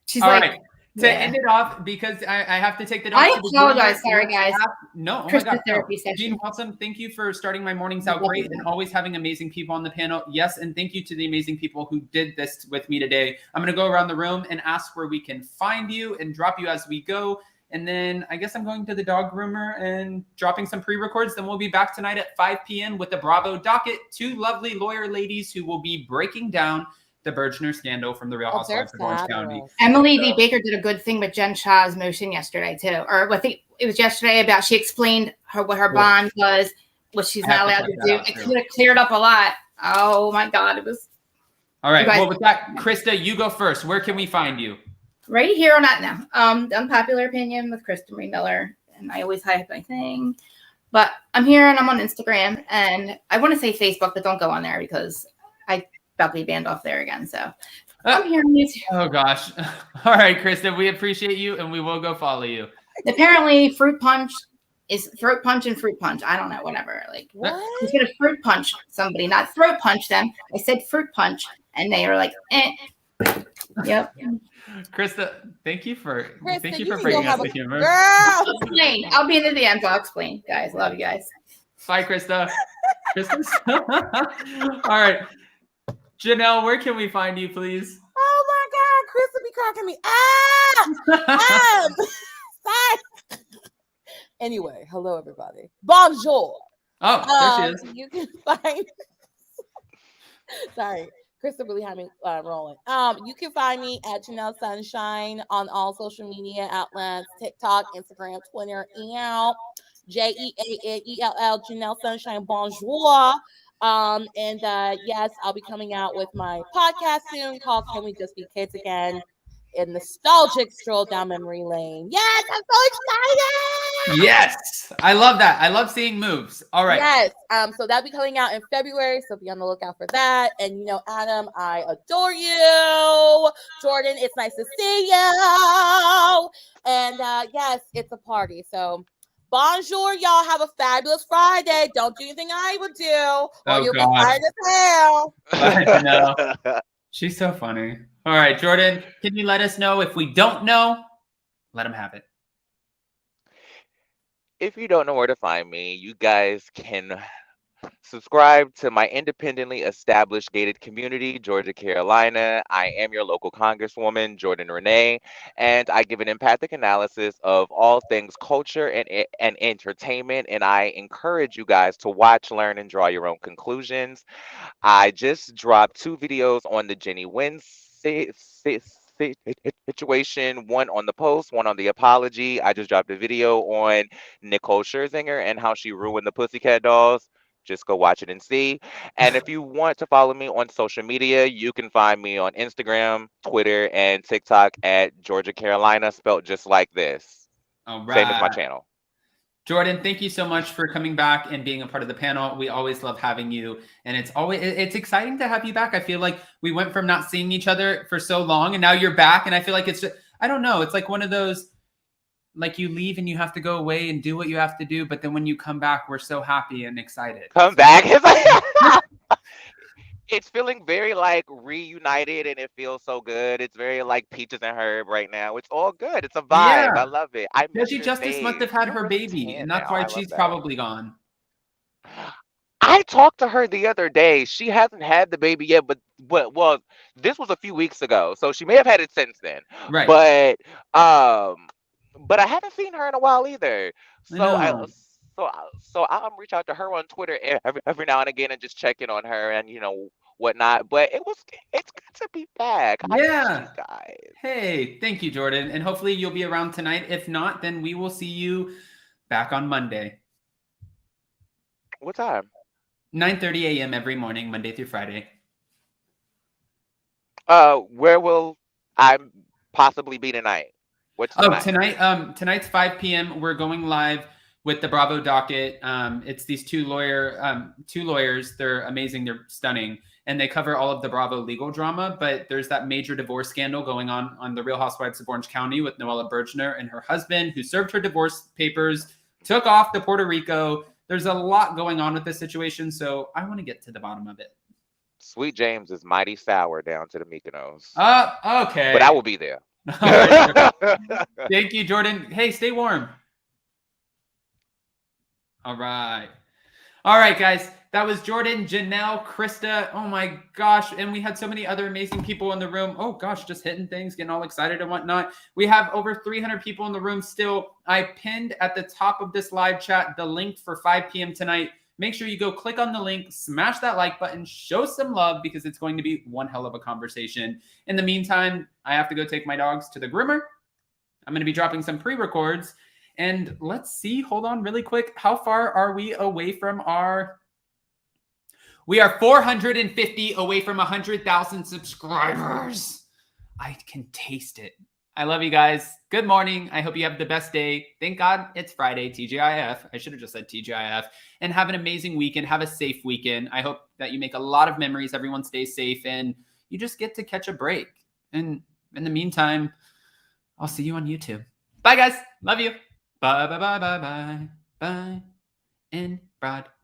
Speaker 8: She's
Speaker 2: all
Speaker 8: like.
Speaker 2: Right. To end it off, because I have to take the.
Speaker 8: I apologize. Sorry, guys.
Speaker 2: No, oh my God. Therapy session. Gene Wilson, thank you for starting my mornings out great and always having amazing people on the panel. Yes, and thank you to the amazing people who did this with me today. I'm going to go around the room and ask where we can find you and drop you as we go. And then I guess I'm going to the dog groomer and dropping some pre-records. Then we'll be back tonight at 5 p.m. with the Bravo docket. 2 lovely lawyer ladies who will be breaking down the Bergner scandal from the Real Housewives of Orange County.
Speaker 8: Emily V. Baker did a good thing with Jen Shah's motion yesterday too, or I think it was yesterday about she explained what her bond was, what she's not allowed to do. It could have cleared up a lot. Oh my God, it was.
Speaker 2: All right. Well, with that, Krista, you go first. Where can we find you?
Speaker 8: Right here or not now. Unpopular Opinion with Krista Marie Miller, and I always hide my thing, but I'm here and I'm on Instagram, and I want to say Facebook, but don't go on there because I about to be banned off there again. So I'm here on YouTube.
Speaker 2: Oh gosh. All right, Krista, we appreciate you and we will go follow you.
Speaker 8: Apparently fruit punch is throat punch and fruit punch. I don't know, whatever. Like,
Speaker 9: what?
Speaker 8: He's gonna fruit punch somebody, not throat punch them. I said fruit punch and they were like, eh. Yep.
Speaker 2: Krista, thank you for
Speaker 9: Krista,
Speaker 2: bringing us the humor.
Speaker 9: Girl.
Speaker 8: I'll explain. I'll be in the DMs. I'll explain. Guys, love you guys.
Speaker 2: Bye, Krista. All right. Janelle, where can we find you, please?
Speaker 9: Oh my God, Krista be cracking me. Sorry. Anyway, hello everybody. Bonjour.
Speaker 2: Oh, there she is.
Speaker 9: You can find. Sorry, Krista really had me rolling. You can find me at Janelle Sunshine on all social media outlets: TikTok, Instagram, Twitter, and JEANELL Janelle Sunshine. Bonjour. Yes, I'll be coming out with my podcast soon called Can We Just Be Kids Again? a nostalgic stroll down memory lane. Yes, I'm so excited.
Speaker 2: Yes, I love that. I love seeing moves. All right.
Speaker 9: Yes. So that'll be coming out in February. So be on the lookout for that. And you know, Adam, I adore you. Jordan, it's nice to see you. And yes, it's a party. So bonjour, y'all. Have a fabulous Friday. Don't do anything I would do, or you'll be tired as hell.
Speaker 2: I know. She's so funny. All right, Jordan, can you let us know if we don't know? Let him have it.
Speaker 7: If you don't know where to find me, you guys can subscribe to my independently established gated community, Georgia, Carolina. I am your local Congresswoman, Jordan Renee, and I give an empathic analysis of all things culture and entertainment, and I encourage you guys to watch, learn, and draw your own conclusions. I just dropped 2 videos on the Jenny Wynn situation, one on the post, one on the apology. I just dropped a video on Nicole Scherzinger and how she ruined the Pussycat Dolls. Just go watch it and see. And if you want to follow me on social media, you can find me on Instagram, Twitter, and TikTok at Georgia Carolina, spelled just like this.
Speaker 2: All right.
Speaker 7: Same as my channel.
Speaker 2: Jordan, thank you so much for coming back and being a part of the panel. We always love having you, and it's exciting to have you back. I feel like we went from not seeing each other for so long, and now you're back, and I feel like it's just, I don't know, it's like one of those, like you leave and you have to go away and do what you have to do, but then when you come back, we're so happy and excited.
Speaker 7: Come back. It's feeling very like reunited, and it feels so good. It's very like Peaches and Herb right now. It's all good. It's a vibe.
Speaker 2: Yeah.
Speaker 7: I love it. I miss
Speaker 2: Reggie
Speaker 7: your
Speaker 2: Justice must have
Speaker 7: face.
Speaker 2: had
Speaker 7: You're
Speaker 2: her
Speaker 7: really
Speaker 2: baby,
Speaker 7: tan
Speaker 2: and that's
Speaker 7: now.
Speaker 2: why
Speaker 7: I love
Speaker 2: she's
Speaker 7: that.
Speaker 2: probably gone.
Speaker 7: I talked to her the other day. She hasn't had the baby yet, but well, this was a few weeks ago, so she may have had it since then.
Speaker 2: Right.
Speaker 7: But I haven't seen her in a while either. So
Speaker 2: know.
Speaker 7: so I'll reach out to her on Twitter every now and again and just check in on her and whatnot. But it's good to be back. I miss you guys.
Speaker 2: Hey, thank you, Jordan. And hopefully you'll be around tonight. If not, then we will see you back on Monday.
Speaker 7: What time?
Speaker 2: 9:30 a.m. every morning, Monday through Friday.
Speaker 7: Where will I possibly be tonight? What's tonight?
Speaker 2: Tonight's 5 p.m. We're going live with the Bravo docket. It's these two lawyers. They're amazing. They're stunning. And they cover all of the Bravo legal drama. But there's that major divorce scandal going on the Real Housewives of Orange County with Noella Bergner and her husband, who served her divorce papers, took off to Puerto Rico. There's a lot going on with this situation. So I want to get to the bottom of it.
Speaker 7: Sweet James is mighty sour down to the Mykonos.
Speaker 2: Okay.
Speaker 7: But I will be there.
Speaker 2: Right. Thank you, Jordan. Hey, stay warm. All right. All right, guys. That was Jordan, Janelle, Krista. Oh my gosh. And we had so many other amazing people in the room. Oh gosh, just hitting things, getting all excited and whatnot. We have over 300 people in the room still. I pinned at the top of this live chat the link for 5 p.m. tonight. Make sure you go click on the link, smash that like button, show some love because it's going to be one hell of a conversation. In the meantime, I have to go take my dogs to the groomer. I'm going to be dropping some pre-records. And let's see, hold on really quick. How far are we away from our... We are 450 away from 100,000 subscribers. I can taste it. I love you guys. Good morning. I hope you have the best day. Thank God it's Friday, TGIF. I should have just said TGIF. And have an amazing weekend. Have a safe weekend. I hope that you make a lot of memories. Everyone stays safe and you just get to catch a break. And in the meantime, I'll see you on YouTube. Bye, guys. Love you. Bye, bye, bye, bye, bye. Bye. And broad.